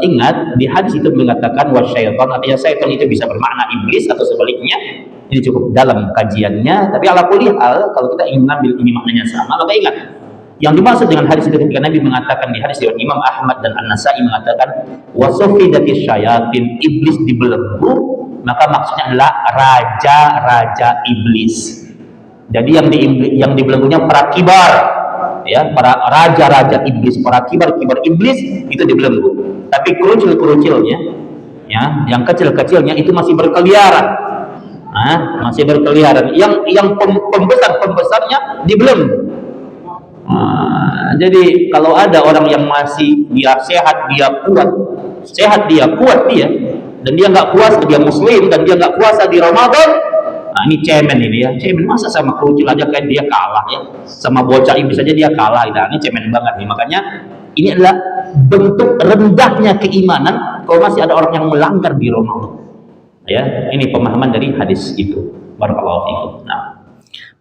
S1: ingat di hadis itu mengatakan wasyaitan, artinya syaitan itu bisa bermakna iblis atau sebaliknya. Ini cukup dalam kajiannya, tapi ala kulli hal kalau kita ingin mengambil ini maknanya sama, maka ingat yang dimaksud dengan hadis itu ketika Nabi mengatakan di hadis riwayat Imam Ahmad dan An-Nasa'i mengatakan wasufidati syayatin, iblis dibelenggu, maka maksudnya adalah raja-raja iblis. Jadi yang dibelenggunya para kibar, ya, para raja-raja iblis, para kibar-kibar iblis itu dibelenggu. Tapi kerucil-kerucilnya, ya, yang kecil-kecilnya itu masih berkeliaran. Masih berkeliaran. Yang pembesarnya dibelenggu. Jadi kalau ada orang yang masih dia sehat, dia kuat dan dia nggak puasa, dia muslim dan dia nggak puasa di Ramadan, ini cemen ini ya, cemen. Masa sama kerucil aja kayak dia kalah ya, sama bocah iblis saja dia kalah, ini cemen banget nih. Makanya ini adalah bentuk rendahnya keimanan kalau masih ada orang yang melanggar di Ramadan. Ya, ini pemahaman dari hadis itu. Barakallahu fiikum. Nah,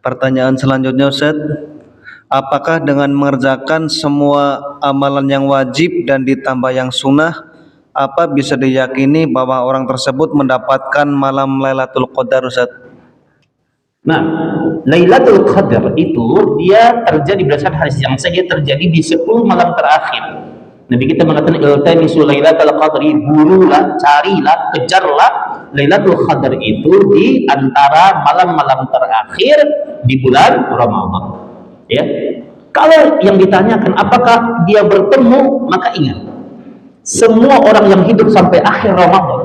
S2: pertanyaan selanjutnya, Ustaz, apakah dengan mengerjakan semua amalan yang wajib dan ditambah yang sunnah, apa bisa diyakini bahwa orang tersebut mendapatkan malam Lailatul Qadar, Ustaz?
S1: Nah, Lailatul Qadar itu dia terjadi berdasarkan hadis yang sahih, terjadi di 10 malam terakhir. Nabi kita mengatakan iltamisu lailatul qadri, burulah, carilah, kejarlah Lailatul Qadar itu di antara malam-malam terakhir di bulan Ramadan. Ya. Kalau yang ditanyakan apakah dia bertemu, maka ingat, semua orang yang hidup sampai akhir Ramadan,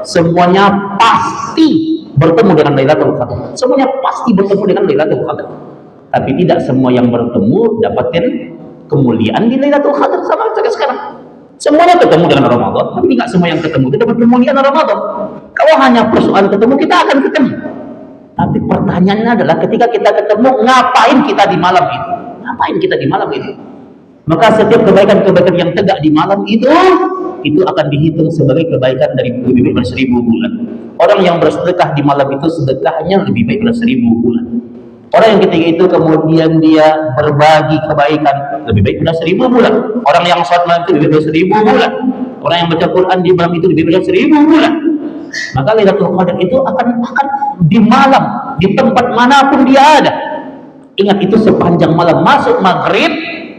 S1: semuanya pasti bertemu dengan Lailatul Qadar. Semuanya pasti bertemu dengan Lailatul Qadar. Tapi tidak semua yang bertemu dapatin kemuliaan di Lailatul Qadar sama sekarang. Semuanya ketemu dengan Ramadan, tapi tidak semua yang ketemu itu dapat kemuliaan Ramadan. Kalau hanya persoalan ketemu, kita akan ketemu. Tapi pertanyaannya adalah ketika kita ketemu, ngapain kita di malam itu? Maka setiap kebaikan-kebaikan yang tegak di malam itu akan dihitung sebagai kebaikan dari lebih baik dari 1000 bulan. Orang yang bersedekah di malam itu sedekahnya lebih baik dari 1000 bulan. Orang yang ketika itu kemudian dia berbagi kebaikan lebih baik dari 1000 bulan. Orang yang sholat malam itu lebih baik dari 1000 bulan. Orang yang baca Quran di malam itu lebih baik dari 1000 bulan. Maka Lailatul Qadar itu akan di malam, di tempat manapun dia ada, Ingat, itu sepanjang malam, masuk maghrib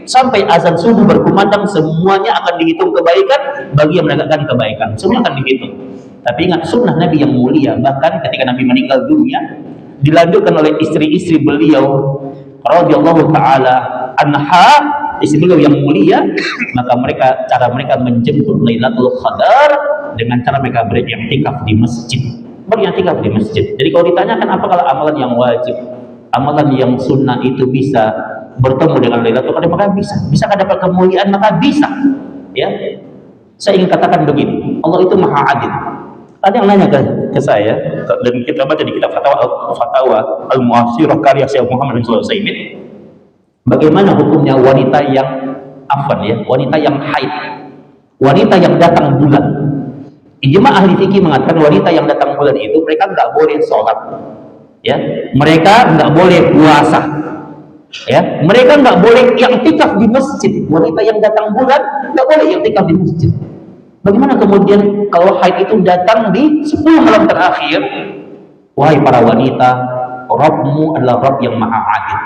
S1: sampai azan subuh berkumandang, semuanya akan dihitung kebaikan bagi yang menegakkan kebaikan. Semua akan dihitung. Tapi ingat, sunnah Nabi yang mulia, bahkan ketika Nabi meninggal dunia, dilanjutkan oleh istri-istri beliau radhiyallahu taala anha, istri beliau yang mulia, maka cara mereka menjemput Lailatul Qadar dengan cara mereka beriktikaf di masjid. Beriktikaf di masjid. Jadi kalau ditanyakan apakah amalan yang wajib, amalan yang sunnah itu bisa bertemu dengan Lailatul Qadar, maka bisa. Bisakah dapat kemuliaan? Maka bisa. Ya. Saya ingin katakan begini, Allah itu Maha Adil. Ada yang nanya ke saya, dan kita baca di kitab Fatawa Al-Mu'asyirah karya Syekh Muhammad bin Shalih Al-Utsaimin, bagaimana hukumnya wanita yang wanita yang haid, wanita yang datang bulan. Ijma ahli fikih mengatakan wanita yang datang bulan itu mereka nggak boleh sholat, ya, mereka nggak boleh puasa, ya, mereka nggak boleh i'tikaf di masjid. Wanita yang datang bulan nggak boleh i'tikaf di masjid. Bagaimana kemudian kalau haid itu datang di 10 malam terakhir? Wahai para wanita, Rabbmu adalah Rabb yang Maha Adil.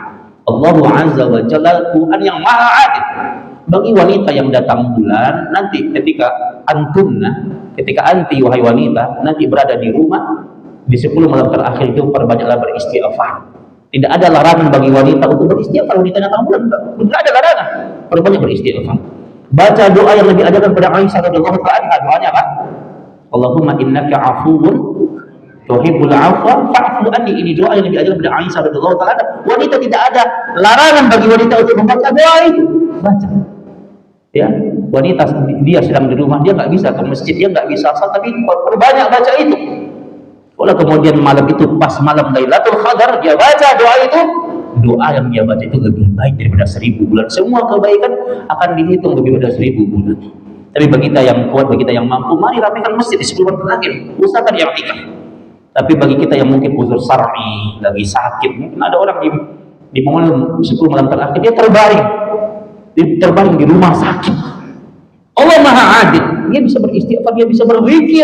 S1: Allah Azza wa Jalla, Tuhan yang Maha Adil. Bagi wanita yang datang bulan, nanti ketika anti wahai wanita nanti berada di rumah di 10 malam terakhir itu, perbanyaklah beristighfar. Tidak ada larangan bagi wanita untuk beristighfar. Wanita datang bulan tidak ada larangan, perbanyak beristighfar. Baca doa yang Nabi ajarkan pada Aisyah radhiyallahu anha. Doanya apa? Allahumma innaka afuwun tuhibbul afwa fa'fu anni. Ini doa yang Nabi ajarkan pada Aisyah radhiyallahu anha. Wanita tidak ada larangan bagi wanita untuk membaca doa itu. Baca. Ya, wanita dia sedang di rumah, dia nggak bisa ke masjid, dia nggak bisa asal, tapi perbanyak baca itu. Kalau kemudian malam itu pas malam Lailatul Qadar, dia baca doa itu, doa yang dia baca itu lebih baik daripada 1000 bulan. Semua kebaikan akan dihitung lebih daripada 1000 bulan. Tapi bagi kita yang kuat, bagi kita yang mampu, mari rapikan masjid di 10 bulan terakhir, usahakan i'tikaf. Tapi bagi kita yang mungkin uzur syar'i, lagi sakit, mungkin ada orang di malam 10 malam terakhir dia terbaring di rumah sakit. Allah Maha Adil, dia bisa beristighfar, dia bisa berzikir,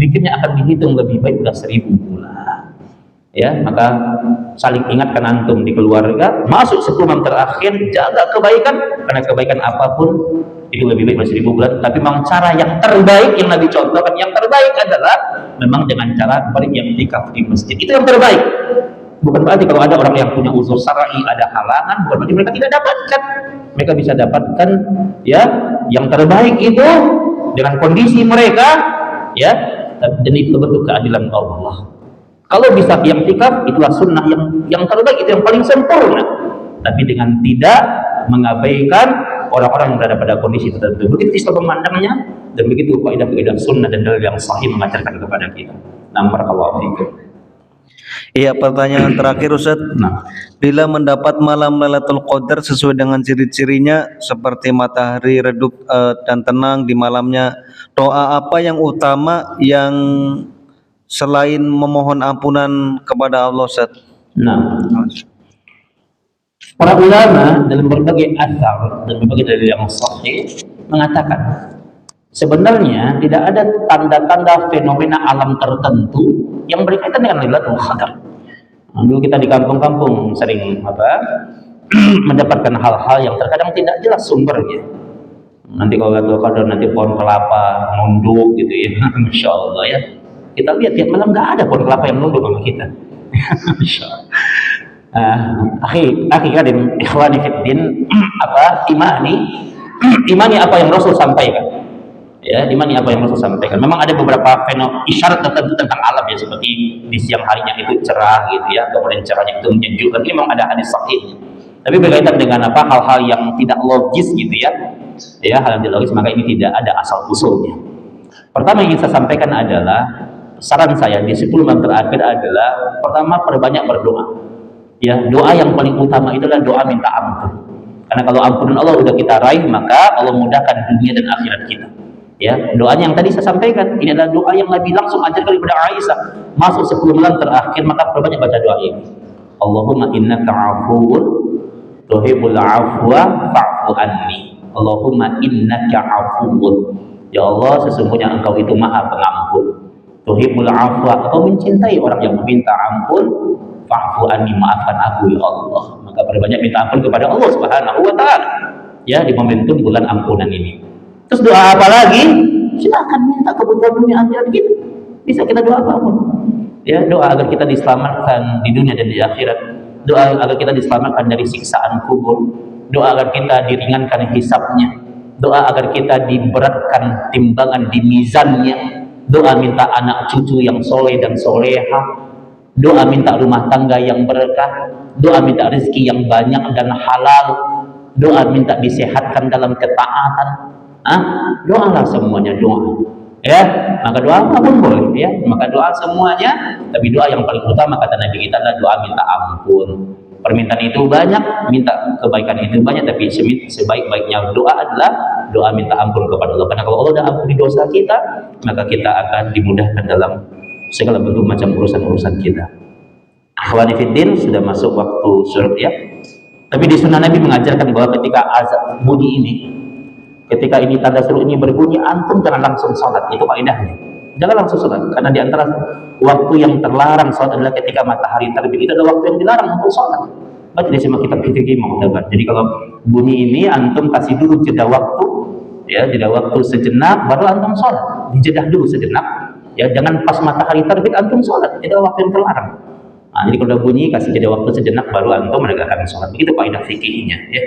S1: zikirnya akan dihitung lebih baik dari 1000 bulan. Ya, maka saling ingatkan antum di keluarga, masuk 10 malam terakhir, jaga kebaikan, karena kebaikan apapun itu lebih baik dari 1000 bulan. Tapi memang cara yang terbaik yang Nabi contohkan, yang terbaik adalah memang dengan cara beriktikaf di masjid. Itu yang terbaik. Bukan berarti kalau ada orang yang punya uzur syar'i, ada halangan, bukan berarti mereka tidak dapatkan. Mereka bisa dapatkan, ya, yang terbaik itu dengan kondisi mereka, ya, dan itu bentuk keadilan Allah. Kalau bisa i'tikaf, itulah sunnah yang terbaik, itu yang paling sempurna. Tapi dengan tidak mengabaikan orang-orang yang berada pada kondisi tertentu. Begitu Islam memandangnya, dan begitu kaidah-kaidah sunnah dan dalil yang sahih mengajarkan kepada kita. Barakallahu fiikum.
S2: Iya, pertanyaan terakhir Ustaz. Bila mendapat malam Lailatul Qadar sesuai dengan ciri-cirinya seperti matahari redup dan tenang di malamnya, doa apa yang utama yang selain memohon ampunan kepada Allah Ustaz?
S1: Para ulama dalam berbagai athar dan berbagai dalil yang sahih mengatakan sebenarnya tidak ada tanda-tanda fenomena alam tertentu yang berkaitan dengan Lailatul Qadar. Dulu kita di kampung-kampung sering mendapatkan hal-hal yang terkadang tidak jelas sumbernya. Nanti kalau Lailatul Qadar nanti pohon kelapa nunduk gitu ya, Masya Allah ya. Kita lihat tiap malam nggak ada pohon kelapa yang nunduk sama kita. Masya Allah. Akhi kadim ikhwani fiddin, imani apa yang Rasul sampaikan. Ya, dimana apa yang Rasul sampaikan. Memang ada beberapa isyarat tertentu tentang alam ya, seperti di siang harinya itu cerah gitu ya, kemudian cerahnya itu menyejukkan. Ini memang ada hadis sahih. Tapi berkaitan dengan hal-hal yang tidak logis gitu ya, hal yang tidak logis, maka ini tidak ada asal usulnya. Pertama yang ingin saya sampaikan adalah saran saya di 10 malam terakhir adalah pertama perbanyak berdoa. Ya, doa yang paling utama itu adalah doa minta ampun. Karena kalau ampunan Allah udah kita raih, maka Allah mudahkan dunia dan akhirat kita. Ya, doanya yang tadi saya sampaikan, ini adalah doa yang Nabi langsung ajarkan kepada Aisyah. Masuk 10 malam terakhir, maka perbanyak baca doa ini. Allahumma innaka afuwun tuhibbul afwa fa'fu anni. Allahumma innaka afuwun. Ya Allah, sesungguhnya Engkau itu Maha Pengampun. Tuhibbul afwa, Engkau mencintai orang yang meminta ampun. Fa'fu anni, maafkan aku ya Allah. Maka Nggak perbanyak minta ampun kepada Allah Subhanahu wa Ta'ala. Ya, di momentum bulan ampunan ini. Terus doa apa lagi? Silakan minta kebutuhan dunia akhirat kita. Bisa kita doa apapun. Ya, doa agar kita diselamatkan di dunia dan di akhirat. Doa agar kita diselamatkan dari siksaan kubur. Doa agar kita diringankan hisabnya. Doa agar kita diberatkan timbangan di mizannya. Doa minta anak cucu yang soleh dan soleha. Doa minta rumah tangga yang berkah. Doa minta rezeki yang banyak dan halal. Doa minta disehatkan dalam ketaatan. Doalah semuanya doa. Ya, maka doa apapun boleh ya. Maka doa semuanya, tapi doa yang paling utama kata Nabi kita adalah doa minta ampun. Permintaan itu banyak, minta kebaikan itu banyak, tapi sebaik-baiknya doa adalah doa minta ampun kepada Allah. Karena kalau Allah sudah ampuni dosa kita, maka kita akan dimudahkan dalam segala bentuk macam urusan-urusan kita. Akhwani fiddin, sudah masuk waktu syuruk ya. Tapi di sunnah Nabi mengajarkan bahwa ketika azan bunyi ini, ketika ini tanda seru ini berbunyi, antum jangan langsung sholat. Itu kaidahnya. Jangan langsung sholat, karena di antara waktu yang terlarang sholat adalah ketika matahari terbit. Itu adalah waktu yang dilarang untuk sholat. Baca di semua kitab fikih mu'tabar. Jadi kalau bunyi ini, antum kasih dulu jeda waktu, ya jeda waktu sejenak, baru antum sholat. Dijedah dulu sejenak, ya jangan pas matahari terbit antum sholat. Itu adalah waktu yang terlarang. Nah, jadi kalau udah bunyi, kasih jeda waktu sejenak, baru antum menegakkan sholat. Begitu kaidah fikihnya, ya.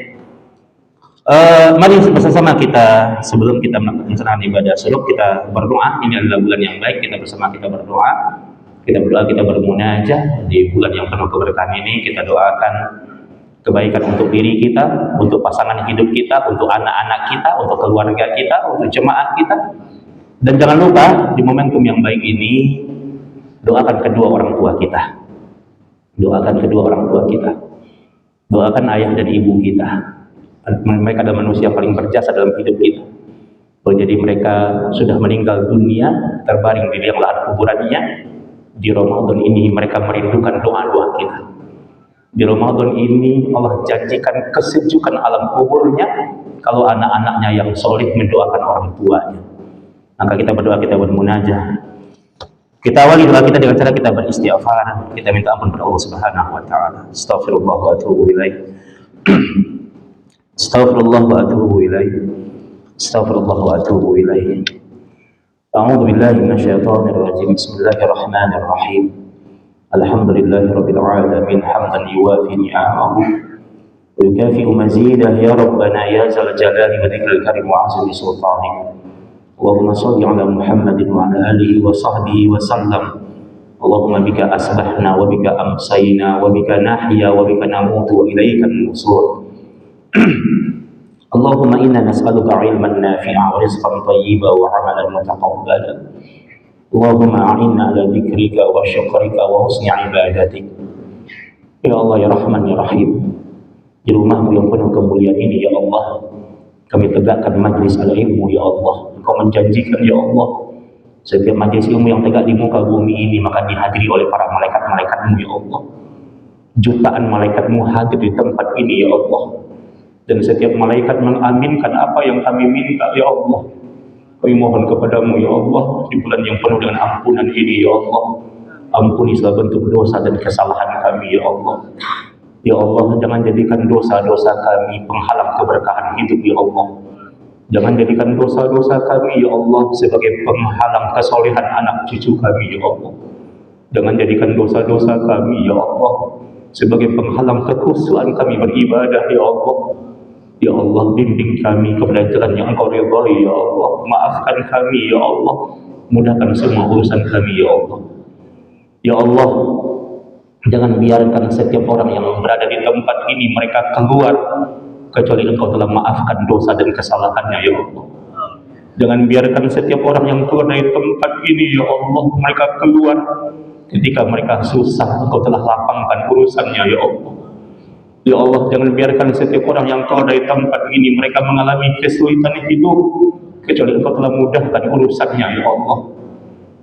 S1: Mari bersama kita sebelum kita melaksanakan ibadah syuruk kita berdoa. Ini adalah bulan yang baik, kita bersama kita berdoa. Kita berdoa, kita bermunajah di bulan yang penuh keberkahan ini. Kita doakan kebaikan untuk diri kita, untuk pasangan hidup kita, untuk anak-anak kita, untuk keluarga kita, untuk jemaah kita. Dan jangan lupa di momentum yang baik ini doakan kedua orang tua kita. Doakan kedua orang tua kita. Doakan ayah dan ibu kita. Mereka adalah manusia paling berjasa dalam hidup kita. Jadi mereka sudah meninggal dunia, terbaring di liang lahat kuburannya. Di Ramadan ini mereka merindukan doa-doa kita. Di Ramadan ini Allah janjikan kesejukan alam kuburnya kalau anak-anaknya yang soleh mendoakan orang tuanya. Maka kita berdoa, kita bermunajah. Kita awali doa kita dengan cara kita beristighfar. Kita minta ampun kepada Allah Subhanahu wa Ta'ala. Astaghfirullah wa atubu ilaih. Astaghfirullah wa atubu ilaih. Astaghfirullah wa atubu ilaih. A'udzu billahi minasyaitonir rajim. Bismillahirrahmanirrahim. Alhamdulillahi rabbil alamin hamdan yuwafi ni'amahu wa yukafi'u mazidah ya rabbana ya zal jalali wa dzikril karim wa 'azimi sultanik. Allahumma shalli 'ala Muhammadin wa 'ala alihi wa sahbihi wa sallam. Allahumma bika asbahna wa bika amsayna wa bika nahya wa bika namutu wa ilaika an-nusur. Allahumma inna nas'aluka 'ilman nafi'a wa rizqan thayyiban wa 'amalan mutaqabbalan. Allahumma a'inna 'ala dzikrika wa syukrika wa husni 'ibadatik. Ya Allah ya Rahman ya Rahim. Di rumahmu yang penuh kemuliaan ini ya Allah, kami tegakkan majlis al-ilmu ya Allah. Engkau menjanjikan ya Allah, setiap majlis ilmu yang tegak di muka bumi ini maka dihadiri oleh para malaikat-malaikatmu ya Allah. Jutaan malaikatmu hadir di tempat ini ya Allah. Dan setiap malaikat mengaminkan apa yang kami minta ya Allah. Kami mohon kepadamu ya Allah, di bulan yang penuh dengan ampunan ini ya Allah, ampuni segala bentuk dosa dan kesalahan kami ya Allah. Ya Allah, jangan jadikan dosa-dosa kami penghalang keberkahan hidup ya Allah. Jangan jadikan dosa-dosa kami ya Allah sebagai penghalang kesolehan anak cucu kami ya Allah. Jangan jadikan dosa-dosa kami ya Allah sebagai penghalang kekhusyuan kami beribadah ya Allah. Ya Allah, bimbing kami kepada jalan yang Engkau ridhai ya Allah. Maafkan kami ya Allah, mudahkan semua urusan kami ya Allah. Ya Allah, jangan biarkan setiap orang yang berada di tempat ini mereka keluar kecuali Engkau telah maafkan dosa dan kesalahannya ya Allah. Jangan biarkan setiap orang yang keluar dari tempat ini ya Allah, mereka keluar ketika mereka susah, Engkau telah lapangkan urusannya ya Allah. Ya Allah, jangan biarkan setiap orang yang keluar dari tempat ini mereka mengalami kesulitan hidup kecuali Engkau telah mudahkan urusannya ya Allah.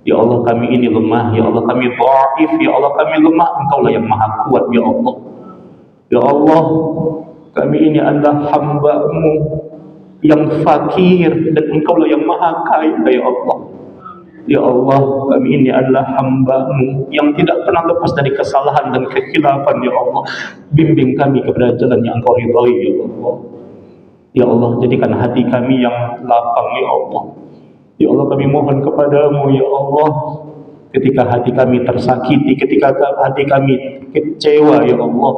S1: Ya Allah, kami ini lemah ya Allah, kami dhaif ya Allah, kami lemah, Engkau lah yang maha kuat ya Allah. Ya Allah, kami ini adalah hamba-Mu yang fakir dan Engkau lah yang maha kaya ya Allah.
S3: Ya Allah, kami ini adalah hamba-Mu yang tidak pernah lepas dari kesalahan dan kekhilafan. Ya Allah, bimbing kami kepada jalan yang Engkau ridhai. Ya Allah, ya Allah, jadikan hati kami yang lapang. Ya Allah, ya Allah, kami mohon kepadamu. Ya Allah, ketika hati kami tersakiti, ketika hati kami kecewa, ya Allah,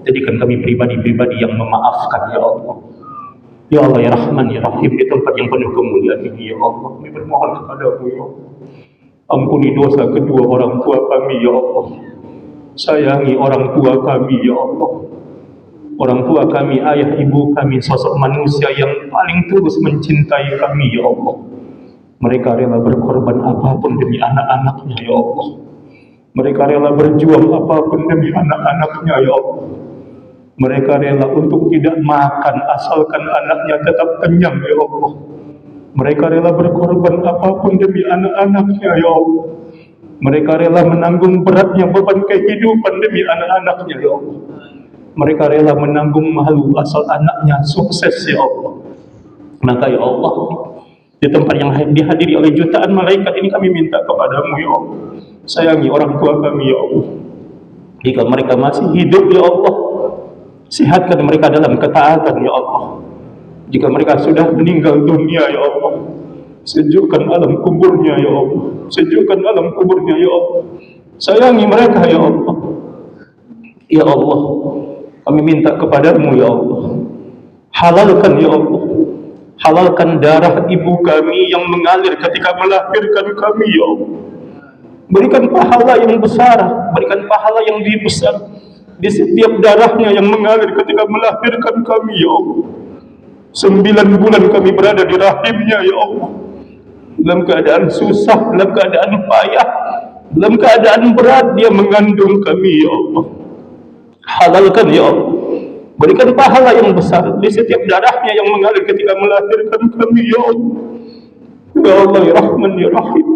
S3: jadikan kami pribadi-pribadi yang memaafkan. Ya Allah, ya Allah, ya Rahman, ya Rahim, di tempat yang penuh kemuliaan ini. Ya Allah, kami bermohon kepadamu. Ya Allah, ampuni dosa kedua orang tua kami. Ya Allah, sayangi orang tua kami. Ya Allah, orang tua kami, ayah ibu kami, sosok manusia yang paling tulus mencintai kami. Ya Allah, mereka rela berkorban apapun demi anak-anaknya. Ya Allah, mereka rela berjuang apapun demi anak-anaknya. Ya Allah, mereka rela untuk tidak makan asalkan anaknya tetap kenyang. Ya Allah, mereka rela berkorban apapun demi anak-anaknya. Ya Allah, mereka rela menanggung beratnya beban kehidupan demi anak-anaknya. Ya Allah, mereka rela menanggung malu asal anaknya sukses. Ya Allah, maka ya Allah, di tempat yang dihadiri oleh jutaan malaikat ini, kami minta kepadamu. Ya Allah, sayangi orang tua kami. Ya Allah, jika mereka masih hidup, ya Allah, sihatkan mereka dalam ketaatan. Ya Allah, jika mereka sudah meninggal dunia, ya Allah, sejukkan alam kuburnya. Ya Allah, sejukkan alam kuburnya. Ya Allah, sayangi mereka. Ya Allah, ya Allah, kami minta kepadamu. Ya Allah, halalkan. Ya Allah, halalkan darah ibu kami yang mengalir ketika melahirkan kami. Ya Allah, berikan pahala yang besar, berikan pahala yang lebih besar di setiap darahnya yang mengalir ketika melahirkan kami. Ya Allah, 9 bulan kami berada di rahimnya. Ya Allah, dalam keadaan susah, dalam keadaan payah, dalam keadaan berat dia mengandung kami. Ya Allah, halalkan. Ya Allah, berikan pahala yang besar di setiap darahnya yang mengalir ketika melahirkan kami. Ya Allah, ya Allah, ya Rahman, ya Rahim,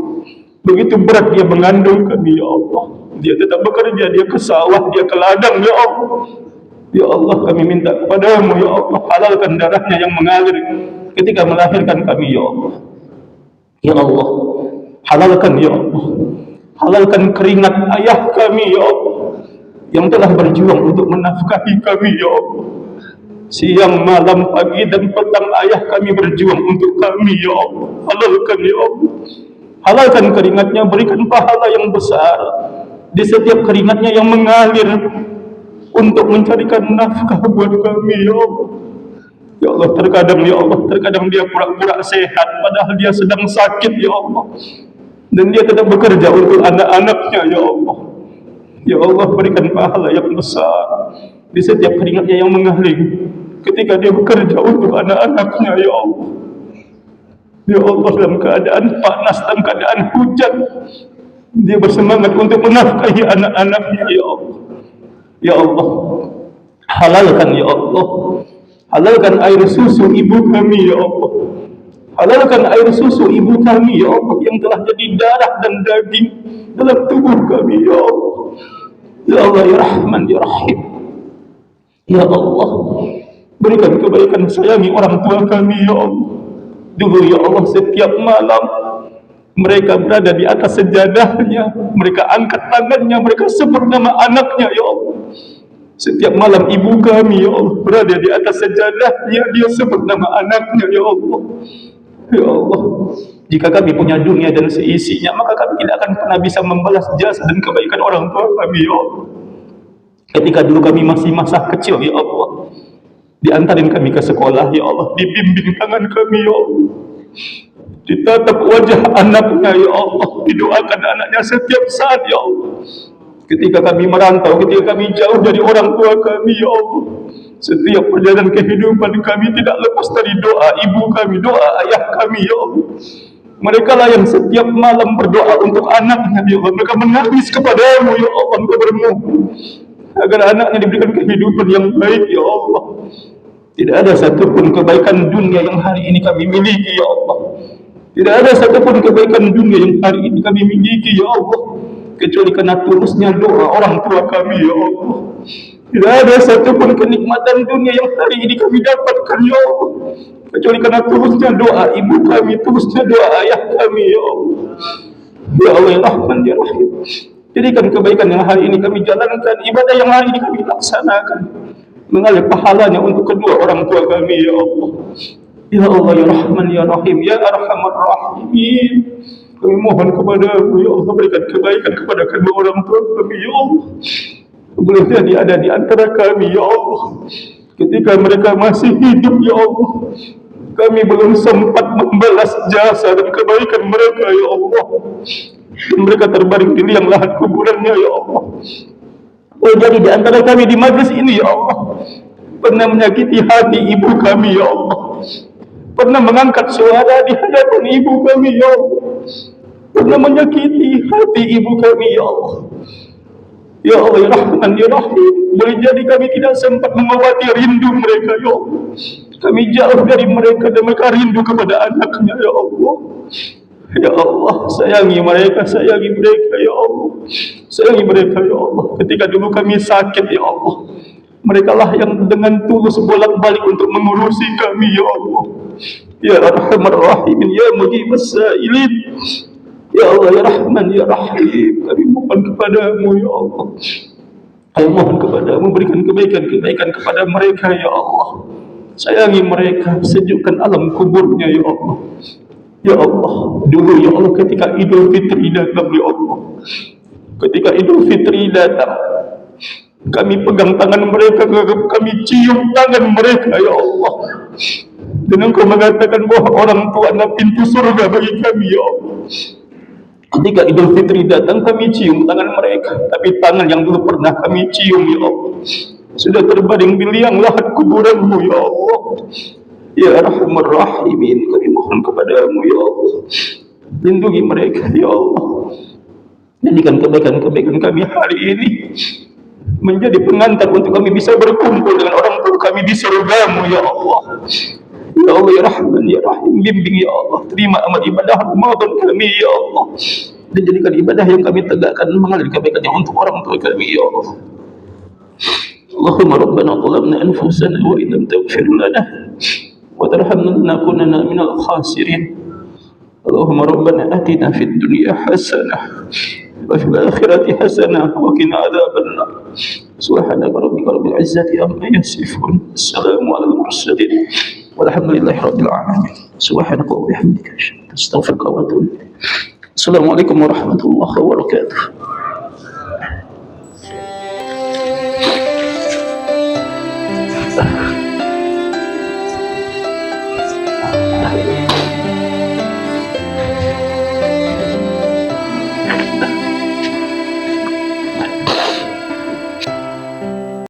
S3: begitu berat dia mengandung kami. Ya Allah, dia tetap bekerja, dia ke sawah, dia ke ladang. Ya Allah, ya Allah, kami minta kepadamu. Ya Allah, halalkan darahnya yang mengalir ketika melahirkan kami. Ya Allah, ya Allah, halalkan. Ya Allah, halalkan keringat ayah kami. Ya Allah, yang telah berjuang untuk menafkahi kami. Ya Allah, siang, malam, pagi dan petang ayah kami berjuang untuk kami. Ya Allah, halalkan. Ya Allah, halalkan keringatnya, berikan pahala yang besar di setiap keringatnya yang mengalir untuk mencarikan nafkah buat kami. Ya Allah, ya Allah, terkadang, ya Allah, terkadang dia pura-pura sehat padahal dia sedang sakit. Ya Allah, dan dia tetap bekerja untuk anak-anaknya. Ya Allah, ya Allah, berikan pahala yang besar di setiap keringatnya yang mengalir ketika dia bekerja untuk anak-anaknya. Ya Allah, ya Allah, dalam keadaan panas, dalam keadaan hujan, dia bersemangat untuk menafkahi anak-anaknya. Ya Allah, ya Allah, halalkan. Ya Allah, halalkan air susu ibu kami. Ya Allah, halalkan air susu ibu kami. Ya Allah, yang telah jadi darah dan daging dalam tubuh kami. Ya Allah, ya Allah, ya Rahman, ya Rahim, ya Allah, berikan kebaikan, sayangi orang tua kami. Ya Allah, dulu, ya Allah, setiap malam mereka berada di atas sejadahnya, mereka angkat tangannya, mereka sebut nama anaknya. Ya Allah, setiap malam ibu kami, ya Allah, berada di atas sejadahnya, dia sebut nama anaknya. Ya Allah, ya Allah, jika kami punya dunia dan seisinya, maka kami tidak akan pernah bisa membalas jasa dan kebaikan orang tua kami. Ya Allah, ketika dulu kami masih masa kecil, ya Allah, diantarin kami ke sekolah. Ya Allah, dibimbing tangan kami. Ya Allah, ditatap wajah anaknya. Ya Allah, didoakan anaknya setiap saat. Ya Allah, ketika kami merantau, ketika kami jauh dari orang tua kami. Ya Allah, setiap perjalanan kehidupan kami tidak lepas dari doa ibu kami, doa ayah kami. Ya Allah, mereka lah yang setiap malam berdoa untuk anaknya. Ya Allah, mereka menangis kepadamu. Ya Allah, mereka bermohon agar anaknya diberikan kehidupan yang baik. Ya Allah, tidak ada satupun kebaikan dunia yang hari ini kami miliki. Ya Allah, tidak ada satupun kebaikan dunia yang hari ini kami miliki. Ya Allah, kecuali karena tulusnya doa orang tua kami. Ya Allah, tidak ada satupun kenikmatan dunia yang hari ini kami dapatkan. Ya Allah, kecuali karena tulusnya doa ibu kami, tulusnya doa ayah kami. Ya Allah, Ya Allah ya Rahman ya Rahim, jadikan kebaikan yang hari ini kami jalankan, ibadah yang hari ini kami laksanakan, mengalir pahalanya untuk kedua orang tua kami ya Allah. Ya Allah ya Rahman ya Rahim, ya Arhamar Rahimin, kami mohon kepadamu ya Allah, berikan kebaikan kepada kedua orang tua kami ya Allah. Boleh jadi ada di antara kami ya Allah, ketika mereka masih hidup ya Allah, kami belum sempat membalas jasa dan kebaikan mereka ya Allah, dan mereka terbaring di liang lahat kuburannya ya Allah. Boleh jadi di antara kami di majlis ini ya Allah, pernah menyakiti hati ibu kami ya Allah, pernah mengangkat suara di hadapan ibu kami ya Allah, pernah menyakiti hati ibu kami ya Allah. Ya Allah ya Rahman ya Rahim, boleh jadi kami tidak sempat mengobati rindu mereka ya Allah, kami jauh dari mereka dan mereka rindu kepada anaknya ya Allah. Ya Allah, sayangi mereka ya Allah, sayangi mereka ya Allah. Ketika dulu kami sakit ya Allah, mereka lah yang dengan tulus bolak-balik untuk mengurusi kami ya Allah. Ya Arhamar Rahimin, ya Mujibas Sa'ilin, ya Allah ya Rahman ya Rahim, kami mohon kepadamu ya Allah, kami mohon kepadamu, berikan kebaikan kepada mereka ya Allah. Sayangi mereka, sejukkan alam kuburnya ya Allah. Ya Allah, dulu ya Allah ketika Idul Fitri datang ya Allah, ketika Idul Fitri datang, kami pegang tangan mereka, kami cium tangan mereka ya Allah, dan Engkau mengatakan bahwa orang tua adalah pintu surga bagi kami ya Allah. Ketika Idul Fitri datang, kami cium tangan mereka, tapi tangan yang dulu pernah kami cium ya Allah sudah terbaring di liang lahat kuburanmu ya Allah. Ya Arhamar Rahimin, kami mohon kepadamu ya Allah, lindungi mereka ya Allah, jadikan kebaikan kami hari ini menjadi pengantar untuk kami bisa berkumpul dengan orang tua kami di surgamu ya Allah. Ya Allah ya Rahman ya Rahim, bimbing ya Allah, terima amal ibadah Ramadan kami ya Allah, dan jadikan ibadah yang kami tegakkan mengalir kebaikannya untuk orang tua kami ya Allah. Allahumma Rabbana zalamna anfusana wa illam taghfir lana wa tarhamna lanakunanna minal khasirin. Allahumma Rabbana atina fid dunya hasanah wa fil akhirati hasanah wa qina adzabannar. Subhanaka rabbika rabbil izzati amma yasifun, assalamu alal mursalin, walhamdulillahi rabbil alamin. Subhanaka wa bihamdika astaghfiruka wa atubu ilaik. Assalamualaikum warahmatullahi wabarakatuh.